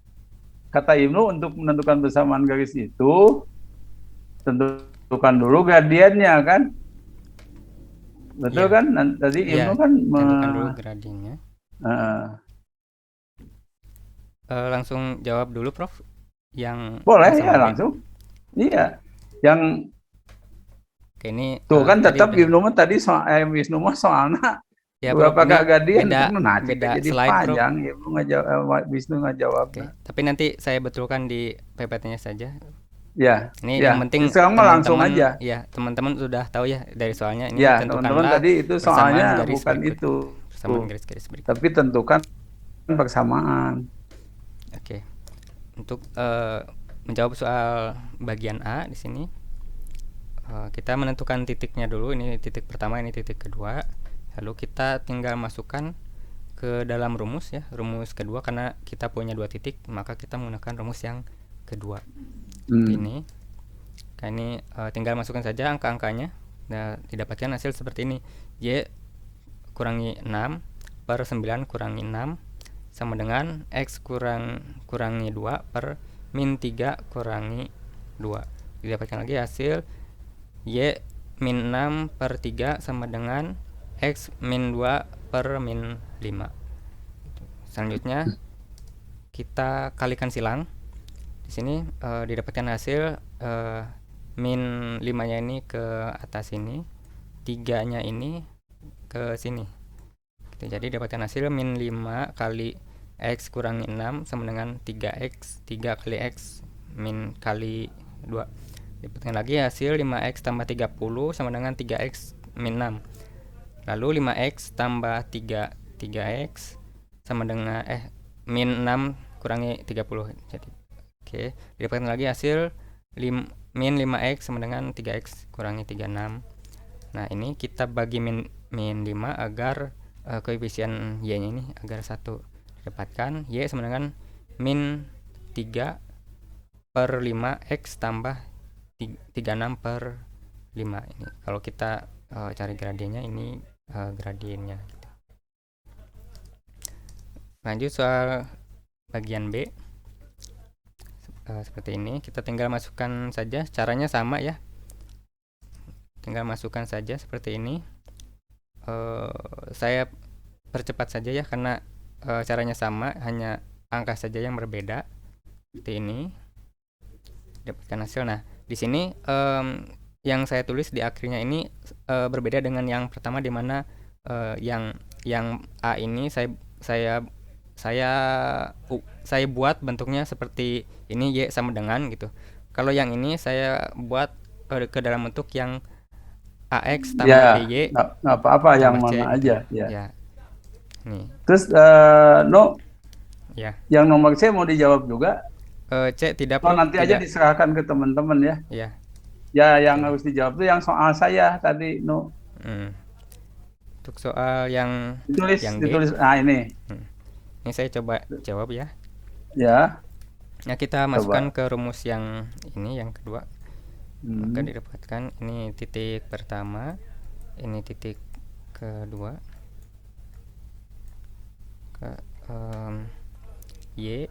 Kata Ibnu untuk menentukan persamaan garis itu tentukan dulu gradiennya kan. Betul
Iya.
kan? Tadi
Iya,
Ibnu kan
tentukan dulu gradiennya. Langsung jawab dulu, Prof. Yang
boleh
sama
ya
B.
langsung. Iya. Yang
Oke, ini
tuh kan
tadi
tetap
udah.
Ibnu mah tadi Wisnu mah soalnya
Ya, Prof,
berapa
ini
kegadian
beda
nah
beda
jadi
slide, Prof.
panjang Ibnu Wisnu ngajawab.
Oke, tapi nanti saya betulkan di PPT-nya saja.
Ya.
Ini
Ya.
yang penting
Sekarang mah langsung
teman-teman
aja.
ya, teman-teman sudah tahu ya dari soalnya ini
Ya, teman-teman
tentukanlah
tadi itu
persamaan
soalnya
garis
bukan
berikut.
itu.
Persamaan garis-garis berikut.
Tapi tentukan persamaan.
Oke. Untuk menjawab soal bagian A di sini kita menentukan titiknya dulu. Ini titik pertama, ini titik kedua. Lalu kita tinggal masukkan ke dalam rumus ya, rumus kedua karena kita punya dua titik, maka kita menggunakan rumus yang kedua. Ini. Nah, ini tinggal masukkan saja angka-angkanya. Nah, didapatkan hasil seperti ini. Y kurangi 6 per 9 kurangi 6 sama dengan X kurangi 2 per min 3 kurangi 2. Didapatkan lagi hasil Y min 6 per 3 sama dengan X min 2 per min 5. Selanjutnya kita kalikan silang. Di sini didapatkan hasil min 5-nya ini ke atas sini, 3-nya ini ke sini. Jadi dapatkan hasil min 5 kali X kurangi 6 sama dengan 3X, 3 kali X min kali 2. Dapatkan lagi hasil 5X tambah 30 sama dengan 3X min 6. Lalu 5X tambah 3X sama dengan min 6 kurangi 30. Jadi oke, didapatkan lagi hasil min 5X sama dengan 3X kurangi 36. Nah, ini kita bagi min 5 agar koefisien Y-nya ini agar 1. Dapatkan Y sama dengan min 3 per 5X tambah 36 per 5. Ini kalau kita cari gradiennya, ini gradiennya gitu. Lanjut soal bagian B. Seperti ini, kita tinggal masukkan saja, caranya sama ya, tinggal masukkan saja seperti ini. Saya percepat saja ya karena caranya sama, hanya angka saja yang berbeda. Seperti ini dapatkan hasil. Nah, di sini yang saya tulis di akhirnya ini berbeda dengan yang pertama, di mana yang A ini saya buat bentuknya seperti ini, Y sama dengan gitu. Kalau yang ini saya buat ke dalam bentuk yang AX tambah BY.
Nggak apa-apa yang
tambah C
mana
gitu.
aja. Ya.
Ya. Nih.
Terus No,
Ya.
yang nomor C mau dijawab juga.
C tidak,
Oh,
Prof.
nanti aja
Tidak.
diserahkan ke teman-teman ya.
Ya.
Ya, yang harus dijawab tuh yang soal saya tadi, No.
Untuk soal yang D,
Ditulis. Nah, ini.
ini saya coba jawab ya.
Ya.
Nah, kita masukkan ke rumus yang ini, yang kedua. Maka
Hmm.
didapatkan ini titik pertama, ini titik kedua. Y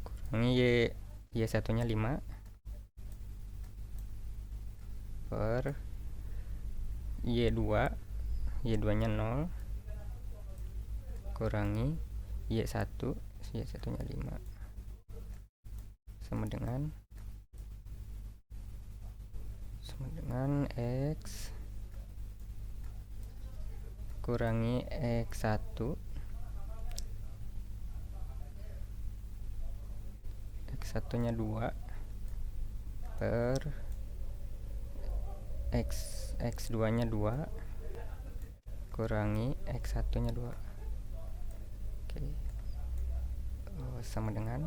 kurangi Y satunya 5 per Y2 Y2 nya 0 kurangi Y1 Y1 nya 5 sama dengan X kurangi X1 X1 nya 2 per X2 nya 2 kurangi X1 nya 2. Oke. Sama dengan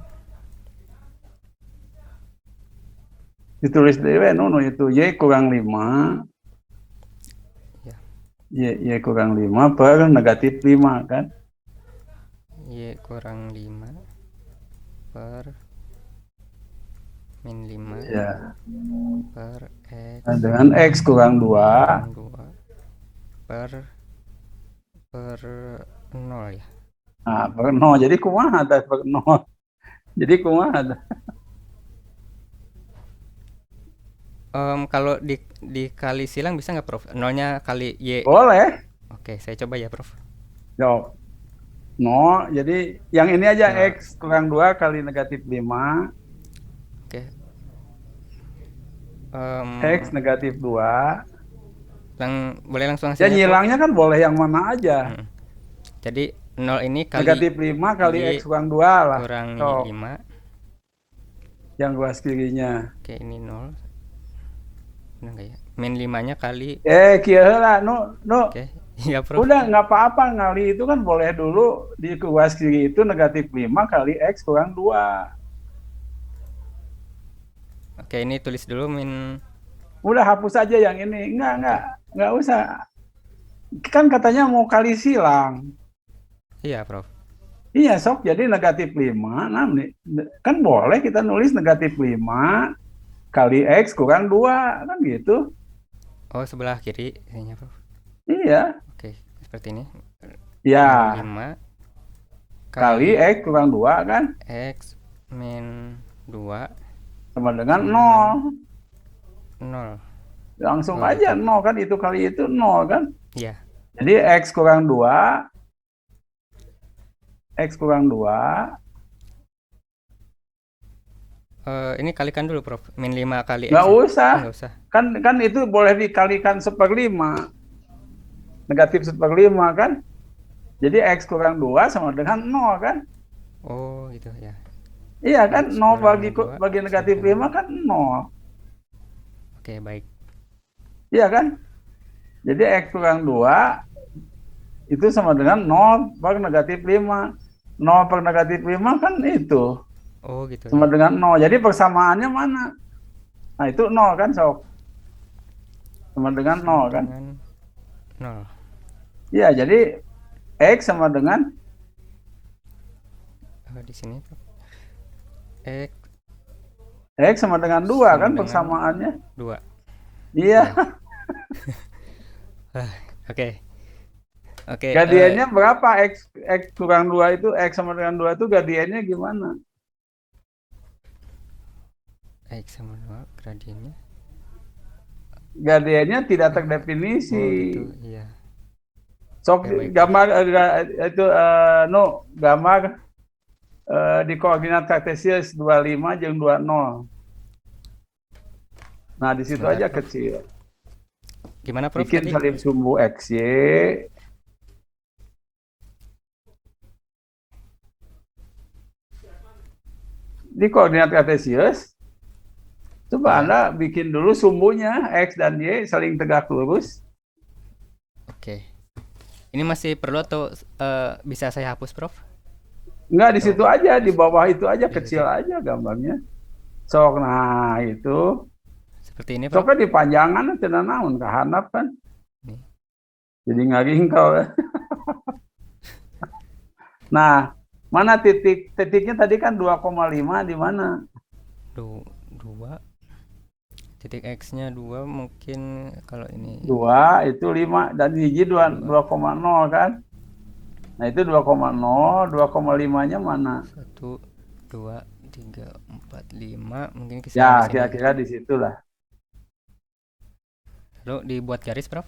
Ditulis dewe itu Y kurang 5.
Ya.
Y kurang 5 per negatif 5 kan?
Y kurang 5 per min 5
Ya.
per X
Nah, dengan X kurang 2
kurang 2 per 0 ya.
nah, per 0. Jadi kumaha tah per 0? Jadi kumaha tah?
Kalau dikali silang bisa nggak Prof? Nolnya kali Y.
Boleh.
Oke, saya coba ya Prof.
Yo. 0, jadi yang ini aja
Nah.
X kurang 2 kali negatif 5.
Oke.
X negatif 2.
Boleh langsung
Ya
hasilnya Prof?
nyilangnya kan boleh yang mana aja.
Jadi 0 ini kali
Negatif 5 kali
Y
X kurang 2 lah.
kurangi
So,
5.
yang luas kirinya.
Oke, ini 0. Benar nggak ya? Min 5-nya kali.
Kieu heula nu.
Oke. Iya Prof.
Udah nggak apa-apa, ngali itu kan boleh dulu di luas kiri itu negatif 5 kali X kurang 2.
Oke, ini tulis dulu min.
Udah hapus aja yang ini. Enggak usah. Kan katanya mau kali silang.
Iya Prof.
Iya, sok jadi negatif 5. Nah, kan boleh kita nulis negatif 5 kali X kurang 2. Kan gitu.
Oh, sebelah kiri ininya Prof.
Iya.
Oke, seperti ini.
Ya.
5
Kali X kurang 2 kan.
X min 2
Sama dengan 0.
0.
Langsung
Oh,
aja
gitu.
0 kan. Itu kali itu 0 kan.
Iya.
Jadi X kurang 2. X kurang 2.
Ini kalikan dulu Prof. Min 5 kali X.
Nggak usah.
Nggak usah.
Kan itu boleh dikalikan 1/5. Negatif 1/5 kan. Jadi X kurang 2 sama dengan 0 kan.
Oh, gitu ya.
Iya kan,
X
0
kurangi 2
bagi negatif
sama
5 kan 0.
Oke, baik.
Iya kan? Jadi X kurang 2 itu sama dengan 0 per negatif 5. 0 per negatif 5 kan itu.
Oh, gitu.
Sama dengan 0. Jadi persamaannya mana? Nah, itu 0 kan, sok. Sama dengan 0 kan?
Dengan 0.
Iya, jadi X sama dengan
Di sini Prof.
X sama dengan 2
Sama
kan
dengan
persamaannya?
2.
Iya.
Oke. Oke.
Gradiennya berapa? X kurang 2 itu, X sama dengan 2 itu gradiennya gimana?
X sama 2 gradiennya.
Gradiennya tidak
Oh,
terdefinisi.
gitu. Iya.
Sok
Oke, baik.
gambar itu gambar di koordinat kartesius 25 jeung 20. Nah, di situ
Sebentar,
aja
Prof.
kecil.
Gimana Prof
Bikin
tadi?
salib sumbu XY. Di koordinat kartesius, coba
Ya.
Anda bikin dulu sumbunya X dan Y saling tegak lurus.
Oke. Ini masih perlu atau bisa saya hapus Prof?
Enggak, di situ aja, di bawah itu aja,
Di
kecil
situ.
aja gambarnya. Sok, nah itu.
Seperti ini Prof.
Soknya dipanjangan, tidak naon, kehandap kan.
Nih.
Jadi ngaringkau. Nah, mana titiknya tadi kan 2,5 di mana?
2 titik X-nya 2 mungkin kalau ini
2 itu 5 dan hiji 2,0 kan? Nah, itu 2,0, 2,5-nya mana?
1, 2, 3, 4, 5 mungkin ke
Ya,
sini.
kira-kira di situlah.
Lalu dibuat garis, Prof.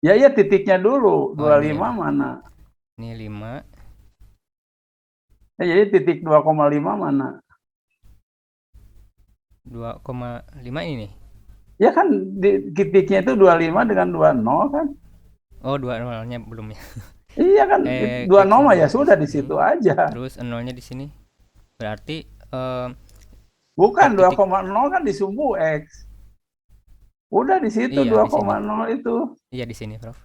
Ya, ya titiknya dulu.
Oh, ini
25
ya.
mana?
Ini 5.
Ya, jadi titik 2,5 mana?
2,5 ini nih.
Ya kan titiknya itu 25 dengan 20 kan?
Oh, 2 nolnya belum ya.
Iya kan,
Klik
20 mah ya
dulu di
sudah di
sini.
situ aja.
Terus nolnya di sini. Berarti
Bukan
titik.
2,0 kan di sumbu X. Udah di situ
Iya, di sini.
2,0 itu.
Iya, di sini, Prof.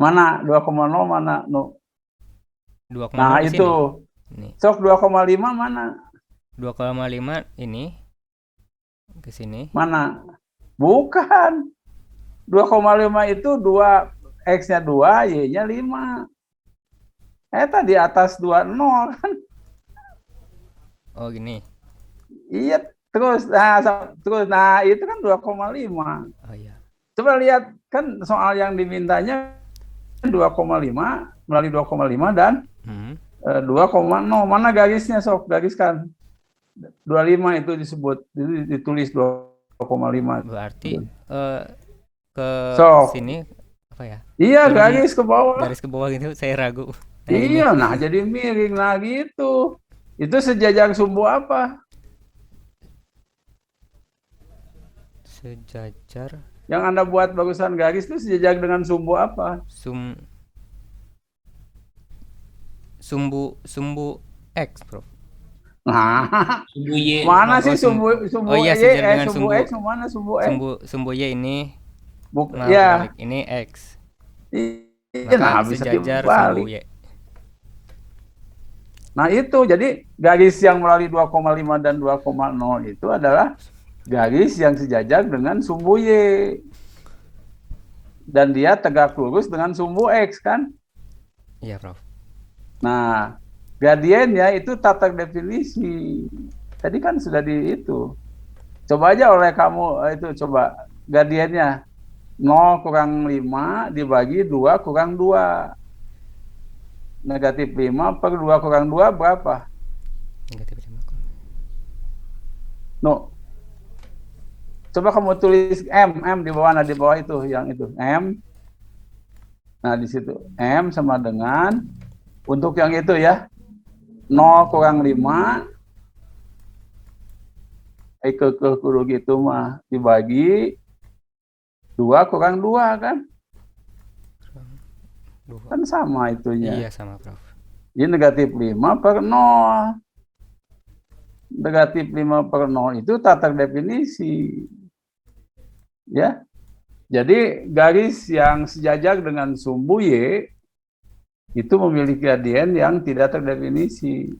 Mana 2,0 mana? No.
2,0
Nah,
di sini.
itu.
Ini.
Sok 2,5 mana?
2,5 ini ke sini.
Mana? Bukan. 2,5 itu 2 X-nya 2, Y-nya 5. Tadi atas 20 kan.
Oh, gini.
Iya, terus itu kan 2,5.
Oh iya.
Coba lihat kan soal yang dimintanya 2,5 melalui 2,5 dan 2,0. Mana garisnya, sok gariskan. 25 itu disebut, ditulis 2,5.
Berarti ke
Sok.
sini apa ya?
Iya,
Belum
garis ke bawah.
garis ke bawah gitu saya ragu. Nah, ini
Iya, nah jadi miring nah gitu. Itu sejajar sumbu apa?
sejajar
Yang Anda buat bagusan garis itu sejajar dengan sumbu apa?
sumbu X, Prof.
Nah,
Sumbu Y.
mana sih
sumbu-
sumbu
Oh iya,
Y,
sejajar dengan
sumbu
sumbu-
X, mana sumbu X?
Sumbu Y ini nah,
Ya.
balik. Ini X.
Iya,
Maka
nah bisa
sejajar sumbu
dibalik.
Y.
Nah itu, jadi garis yang melalui 2,5 dan 2,0 itu adalah garis yang sejajar dengan sumbu Y. Dan dia tegak lurus dengan sumbu X kan?
Iya, Prof.
Nah, gradiennya itu tak terdefinisi. Tadi kan sudah di itu. Coba aja oleh kamu itu, coba gradiennya 0 kurang 5 dibagi 2 kurang 2. Negatif 5 per 2 kurang 2 berapa?
Negatif 5.
No. Coba kamu tulis M di bawah, nah di bawah itu, yang itu, M. Nah, di situ M sama dengan, untuk yang itu ya, 0 kurang 5, ke kudu gitu mah, dibagi 2 kurang 2 kan? Kan sama itunya.
Iya, sama, Prof.
Ini negatif 5 per 0. Negatif 5 per 0 itu tak terdefinisi. Ya. Jadi garis yang sejajar dengan sumbu Y itu memiliki gradien yang tidak terdefinisi.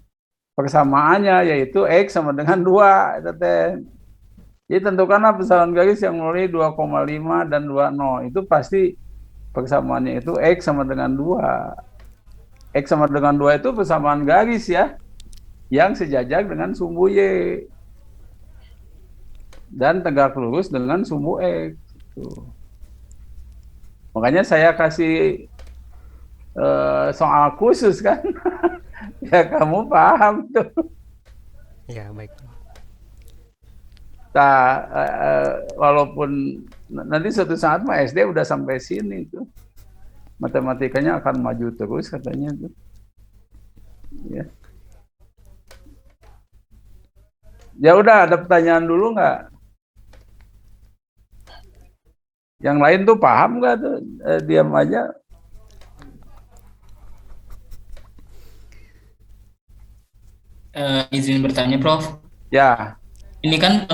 Persamaannya yaitu X sama dengan 2. Jadi tentukanlah persamaan garis yang melalui 2,5 dan 20. Itu pasti persamaannya itu X sama dengan 2. X sama dengan 2 itu persamaan garis ya, yang sejajar dengan sumbu Y. Dan tegak lurus dengan sumbu X. Tuh. Makanya saya kasih soal khusus kan. Ya kamu paham tuh.
Ya, baik.
Nah, walaupun nanti suatu saat mah SD udah sampai sini tuh. Matematikanya akan maju terus katanya tuh. Ya. Ya udah, ada pertanyaan dulu nggak? Yang lain tuh paham nggak tuh? Diam aja.
Izin bertanya, Prof.
Ya.
Ini kan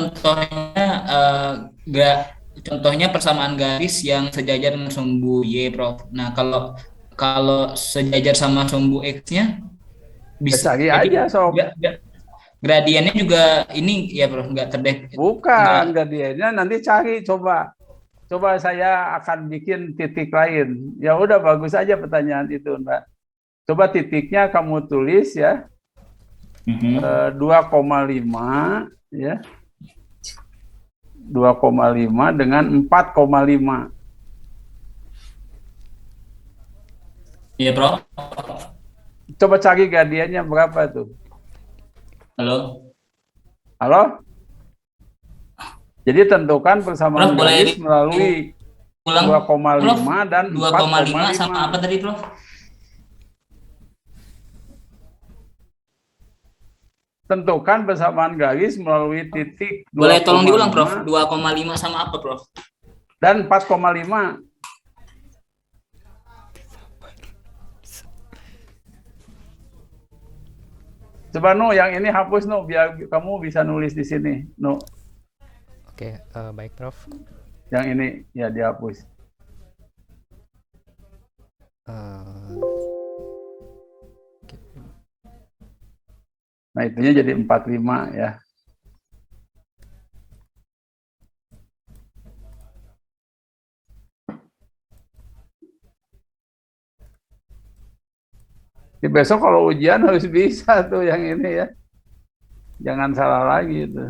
contohnya persamaan garis yang sejajar dengan sumbu Y, Prof. Nah, kalau sejajar sama sumbu X-nya bisa
Cari
jadi
aja sob.
gradiennya juga ini ya, Prof, nggak
Bukan gradiennya, nanti cari coba. Coba saya akan bikin titik lain. Ya udah, bagus aja pertanyaan itu, Mbak. Coba titiknya kamu tulis ya. 2,5 ya. 2,5 dengan 4,5.
Iya, Prof.
Coba cari gradiennya berapa tuh.
Halo.
Halo? Jadi tentukan
Prof,
persamaan
boleh
garis melalui
diulang, Prof?
2,5 dan
2,5 sama
4,5.
apa tadi, Prof?
Tentukan persamaan garis melalui titik
Boleh tolong diulang, Prof.
2,5
2,5 sama apa, Prof?
dan 4,5. Coba Nu, yang ini hapus Nu, biar kamu bisa nulis di sini. Nu,
Oke, baik Prof.
yang ini ya dihapus.
Eh,
Nah, itunya jadi 45 ya. Jadi besok kalau ujian harus bisa tuh yang ini ya. Jangan salah lagi itu.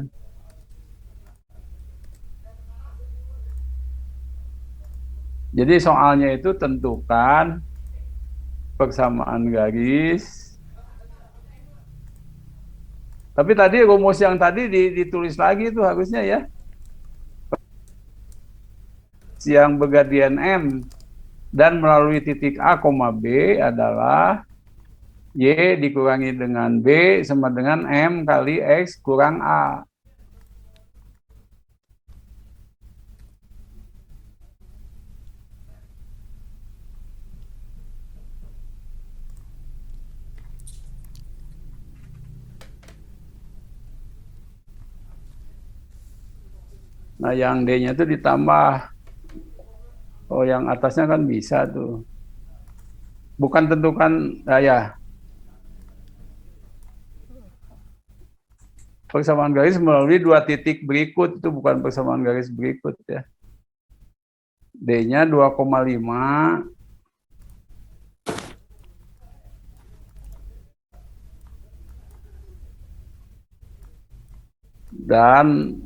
Jadi soalnya itu tentukan persamaan garis. Tapi tadi rumus yang tadi ditulis lagi itu harusnya ya. Yang bergradian M dan melalui titik A, B adalah Y dikurangi dengan B sama dengan M kali X kurang A. Nah, yang D-nya itu ditambah. Oh, yang atasnya kan bisa tuh. Bukan tentukan, ya. Persamaan garis melalui dua titik berikut, itu bukan persamaan garis berikut ya. D-nya 2,5. Dan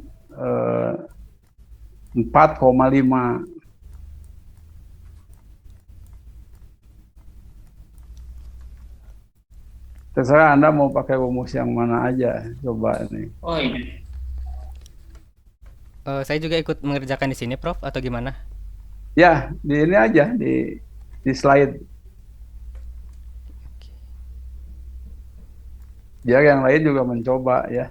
4,5. Terserah Anda mau pakai rumus yang mana aja. Coba ini.
Oh, ini.
saya juga ikut mengerjakan di sini Prof atau gimana?
Ya, di ini aja, di slide. Biar yang lain juga mencoba ya.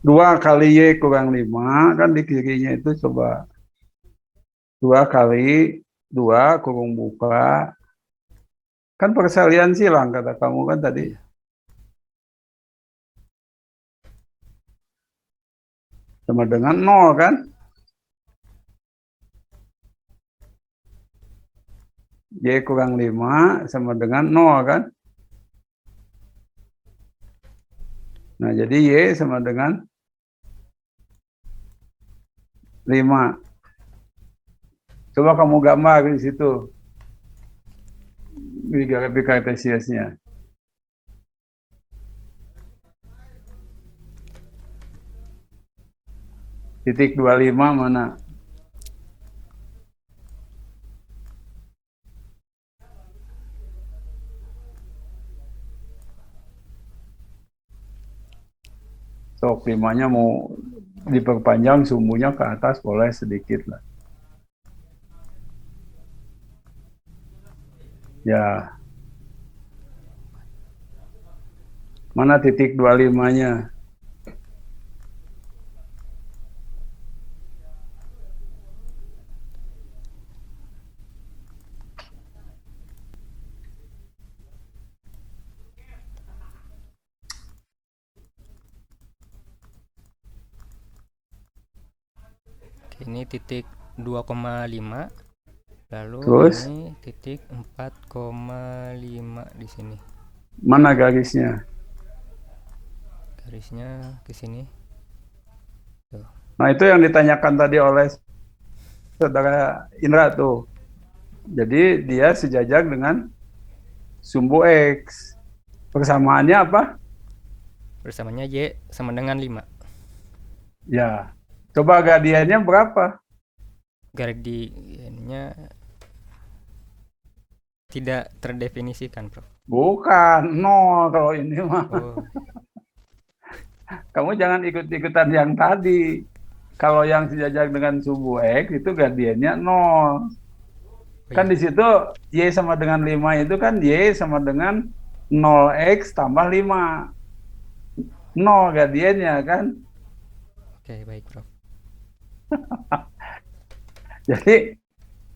Dua kali Y kurang 5, kan di kirinya itu coba 2 kali 2 kurung buka. Kan persalian silang kata kamu kan tadi. Sama dengan 0 kan. Y kurang 5 sama dengan 0 kan. Nah, jadi Y sama dengan 5. Coba kamu gambar di situ di grafik kartesiusnya. Titik 25 mana? Sok 5-nya mau diperpanjang, sumbunya ke atas boleh sedikit lah. Ya. Mana titik 25-nya?
Ini titik 2,5, lalu
Terus?
ini titik 4,5 di sini.
Mana garisnya?
Garisnya ke sini. Tuh.
Nah, itu yang ditanyakan tadi oleh saudara Indra tuh. Jadi dia sejajar dengan sumbu X. Persamaannya apa?
Bersamanya Y sama dengan 5.
Ya. Coba gradiennya berapa?
Gradiennya tidak terdefinisikan, Prof.
Bukan, nol kalau ini mah.
Oh,
Kamu jangan ikut-ikutan yang tadi. Kalau yang sejajar dengan sumbu X itu gradiennya nol. Kan di situ Y sama dengan 5 itu kan Y sama dengan 0X tambah 5. 0 gradiennya kan.
oke, baik, Prof.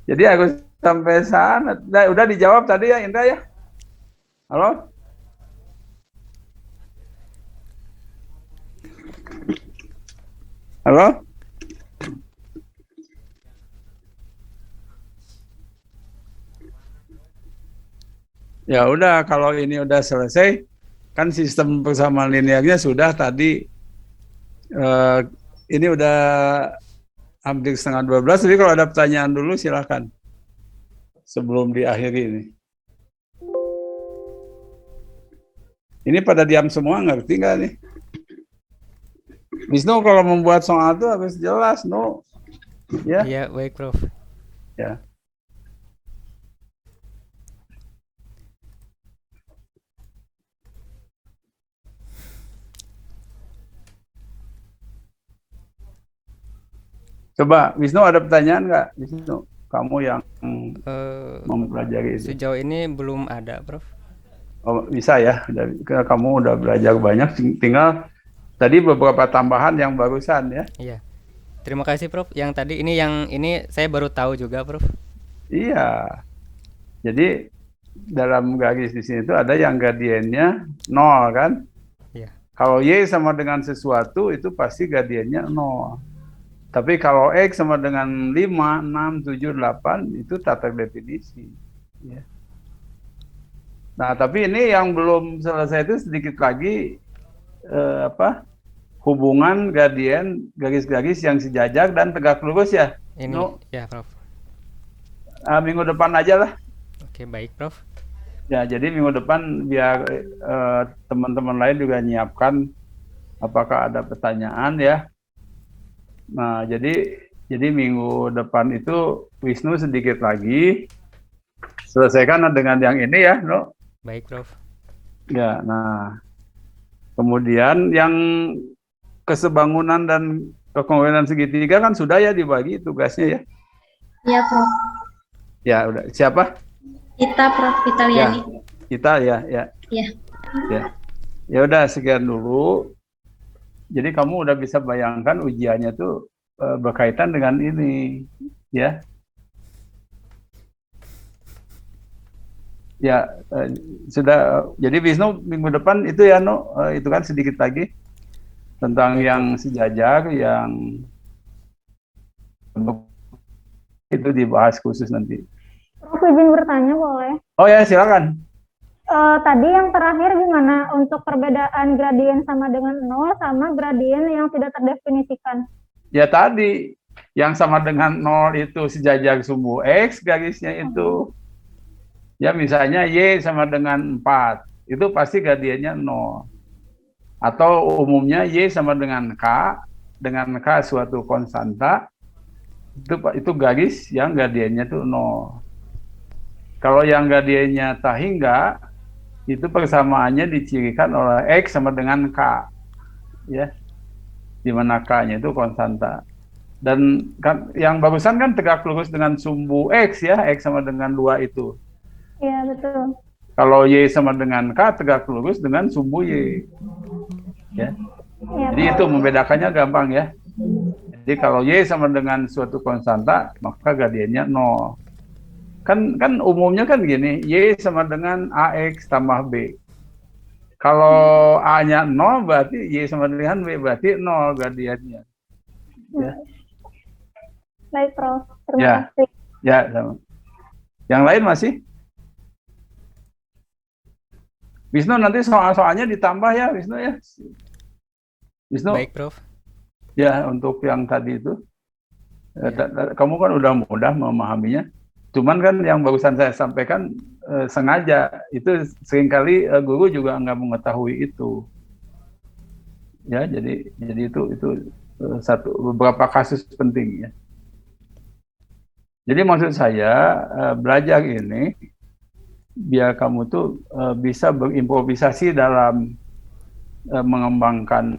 Jadi harus sampai sana. Nah, udah dijawab tadi ya Indra ya? Halo? Halo? Ya udah, kalau ini udah selesai, kan sistem persamaan linearnya sudah tadi. Ini udah hampir setengah 12, jadi kalau ada pertanyaan dulu silakan. Sebelum diakhiri ini. Ini pada diam semua, ngerti nggak nih? Wisnu kalau membuat soal itu harus jelas, no? Ya,
Iya, baik, Prof.
ya. Coba, Wisnu ada pertanyaan nggak? Wisnu, kamu yang mempelajari itu.
Sejauh ini belum ada, Prof.
Oh, bisa ya, kamu udah belajar banyak, tinggal tadi beberapa tambahan yang barusan ya.
Iya. Terima kasih, Prof. Yang tadi ini saya baru tahu juga, Prof.
Iya. Jadi dalam garis di sini itu ada yang gradiennya 0 kan?
Iya.
Kalau Y sama dengan sesuatu itu pasti gradiennya 0. Tapi kalau X sama dengan 5, 6, 7, 8 itu tak terdefinisi. Ya. Nah, tapi ini yang belum selesai itu sedikit lagi hubungan gradien garis-garis yang sejajar dan tegak lurus ya.
Ini
No.
ya, Prof.
Minggu depan aja lah.
Oke, baik, Prof.
Ya, jadi minggu depan biar teman-teman lain juga nyiapkan apakah ada pertanyaan ya. Nah, jadi minggu depan itu Wisnu sedikit lagi selesaikan dengan yang ini ya, no?
Baik, Prof.
Ya, nah kemudian yang kesebangunan dan kekongruensi segitiga kan sudah ya dibagi tugasnya ya.
Iya, Prof.
Ya, udah. Siapa?
Kita, Prof. Vitaliani.
Kita ya.
Iya.
Ya. Ya udah sekian dulu. Jadi kamu udah bisa bayangkan ujiannya tuh berkaitan dengan ini, ya. Ya, sudah. Jadi Wisnu minggu depan itu ya, no, itu kan sedikit lagi tentang yang sejajar, yang itu dibahas khusus nanti.
Prof, izin bertanya boleh?
Oh ya, silakan.
Tadi yang terakhir gimana untuk perbedaan gradien sama dengan 0 sama gradien yang tidak terdefinisikan?
Ya tadi Yang sama dengan 0 itu sejajar sumbu X garisnya itu. Ya misalnya Y sama dengan 4. Itu pasti gradiennya 0. Atau umumnya Y sama dengan K suatu konstanta, itu garis yang gradiennya itu 0. Kalau yang gradiennya tak hingga, itu persamaannya dicirikan oleh X sama dengan K. Ya, di mana K-nya itu konstanta. Dan kan yang barusan kan tegak lurus dengan sumbu X ya, X sama dengan 2 itu.
Iya, betul.
Kalau Y sama dengan K tegak lurus dengan sumbu Y. Ya.
Iya,
Jadi itu membedakannya gampang ya. Jadi kalau Y sama dengan suatu konstanta, maka gradiennya 0. Kan umumnya kan gini, Y sama dengan AX tambah B. Kalau A-nya 0 berarti Y sama dengan B berarti 0 gradiennya. Ya.
Baik, Prof. Terima
Ya.
kasih.
Ya, sama. Yang lain masih? Wisnu nanti soal-soalnya ditambah ya, Wisnu ya. Wisnu,
Baik, Prof.
ya untuk yang tadi itu, kamu kan udah mudah memahaminya. Cuman kan yang barusan saya sampaikan sengaja, itu seringkali guru juga nggak mengetahui itu. Ya, jadi itu beberapa kasus penting ya. Jadi maksud saya belajar ini biar kamu tuh bisa berimprovisasi dalam mengembangkan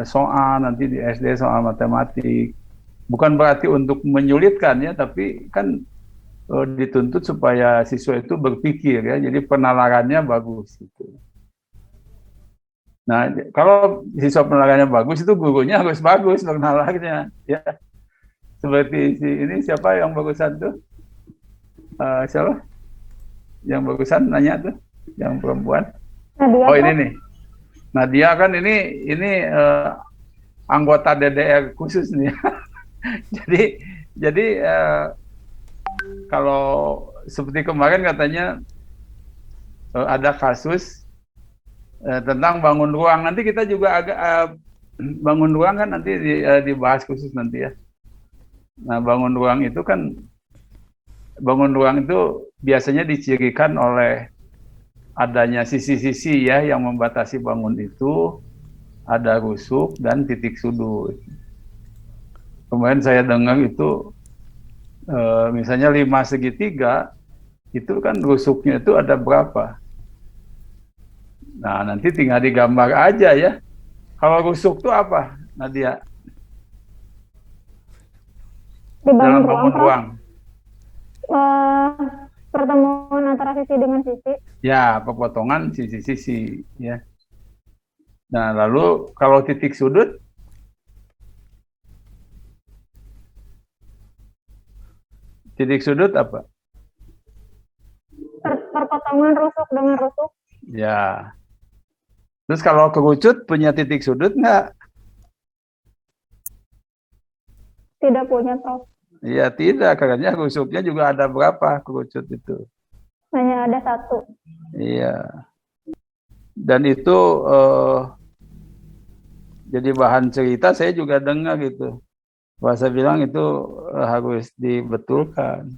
soal nanti di SD soal matematik. Bukan berarti untuk menyulitkan ya, tapi kan dituntut supaya siswa itu berpikir ya, jadi penalarannya bagus gitu. Nah, kalau siswa penalarannya bagus itu gurunya harus bagus penalarannya ya. Seperti siapa yang bagusan tuh? Siapa? Yang bagusan nanya tuh, yang perempuan.
Nadia,
Oh,
Prof.
ini nih. Nadia kan ini anggota DDR khusus nih. jadi kalau seperti kemarin katanya ada kasus tentang bangun ruang. Nanti kita juga agak bangun ruang kan nanti dibahas khusus nanti ya. Nah, bangun ruang itu biasanya dicirikan oleh adanya sisi-sisi ya yang membatasi bangun itu, ada rusuk dan titik sudut. Kemarin saya dengar itu misalnya 5 segitiga itu kan rusuknya itu ada berapa. Nah, nanti tinggal digambar aja ya. Kalau rusuk itu apa, Nadia?
Di
Dalam
bangun
bangun
Prof.
ruang.
Pertemuan antara sisi dengan sisi.
Ya, pepotongan sisi-sisi ya. Nah, lalu kalau titik sudut, apa?
Perpotongan rusuk dengan rusuk.
Ya. Terus kalau kerucut punya titik sudut nggak?
Tidak punya, Prof.
Ya tidak, karena rusuknya juga ada berapa kerucut itu.
Hanya ada 1.
Iya. Dan itu jadi bahan cerita saya juga dengar gitu. Bahasa bilang itu harus dibetulkan.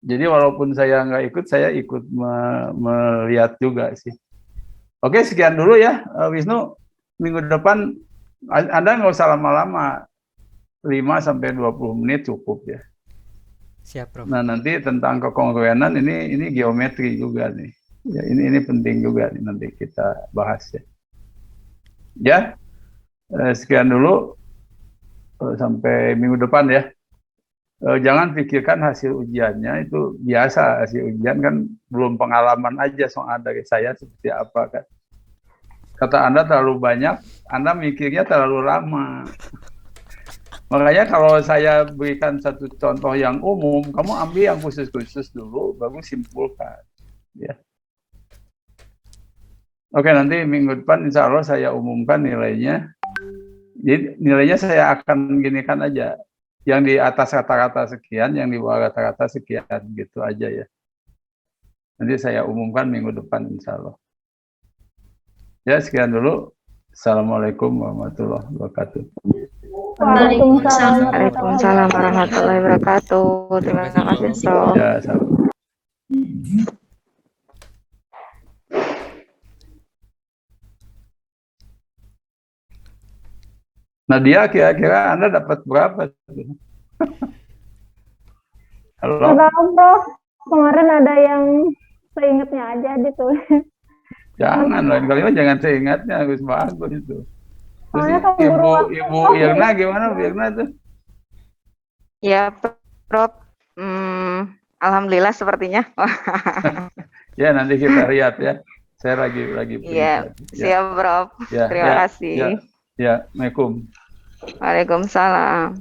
Jadi walaupun saya nggak ikut, saya ikut melihat juga sih. Oke, sekian dulu ya, Wisnu. Minggu depan Anda nggak usah lama-lama, 5-20 menit cukup ya.
Siap, Prof.
Nah, nanti tentang kekongruenan ini geometri juga nih. Ya, ini penting juga nih nanti kita bahas ya. Ya, sekian dulu sampai minggu depan ya. Jangan pikirkan hasil ujiannya itu biasa, hasil ujian kan belum pengalaman aja soal dari saya seperti apa kan. Kata Anda terlalu banyak, Anda mikirnya terlalu lama. Makanya kalau saya berikan satu contoh yang umum, kamu ambil yang khusus-khusus dulu, baru simpulkan. Ya. Oke, nanti minggu depan insya Allah saya umumkan nilainya. Jadi nilainya saya akan ginikan aja. Yang di atas rata-rata sekian, yang di bawah rata-rata sekian, gitu aja ya. Nanti saya umumkan minggu depan insya Allah. Ya, sekian dulu. Assalamualaikum warahmatullahi wabarakatuh.
Waalaikumsalam
Waalaikumsalam warahmatullahi wabarakatuh. Terima kasih, Prof.
Ya, sama. Nah, dia kira-kira Anda dapat berapa? Halo?
Nggak tahu, Prof. Kemarin ada yang seingatnya aja ditulis.
Jangan, lain kali mah jangan seingatnya, harus bagus itu. Terus
Soalnya keburu waktu.
Ibu Irna gimana, Bu Irna tuh?
Ya, Prof. Alhamdulillah sepertinya.
Ya, nanti kita lihat ya. Saya lagi
Iya,
periksa.
siap, Prof.
Ya,
Terima
ya,
kasih.
Ya, ya, Assalamualaikum.
Waalaikumsalam.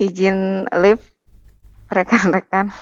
Izin live rekan-rekan.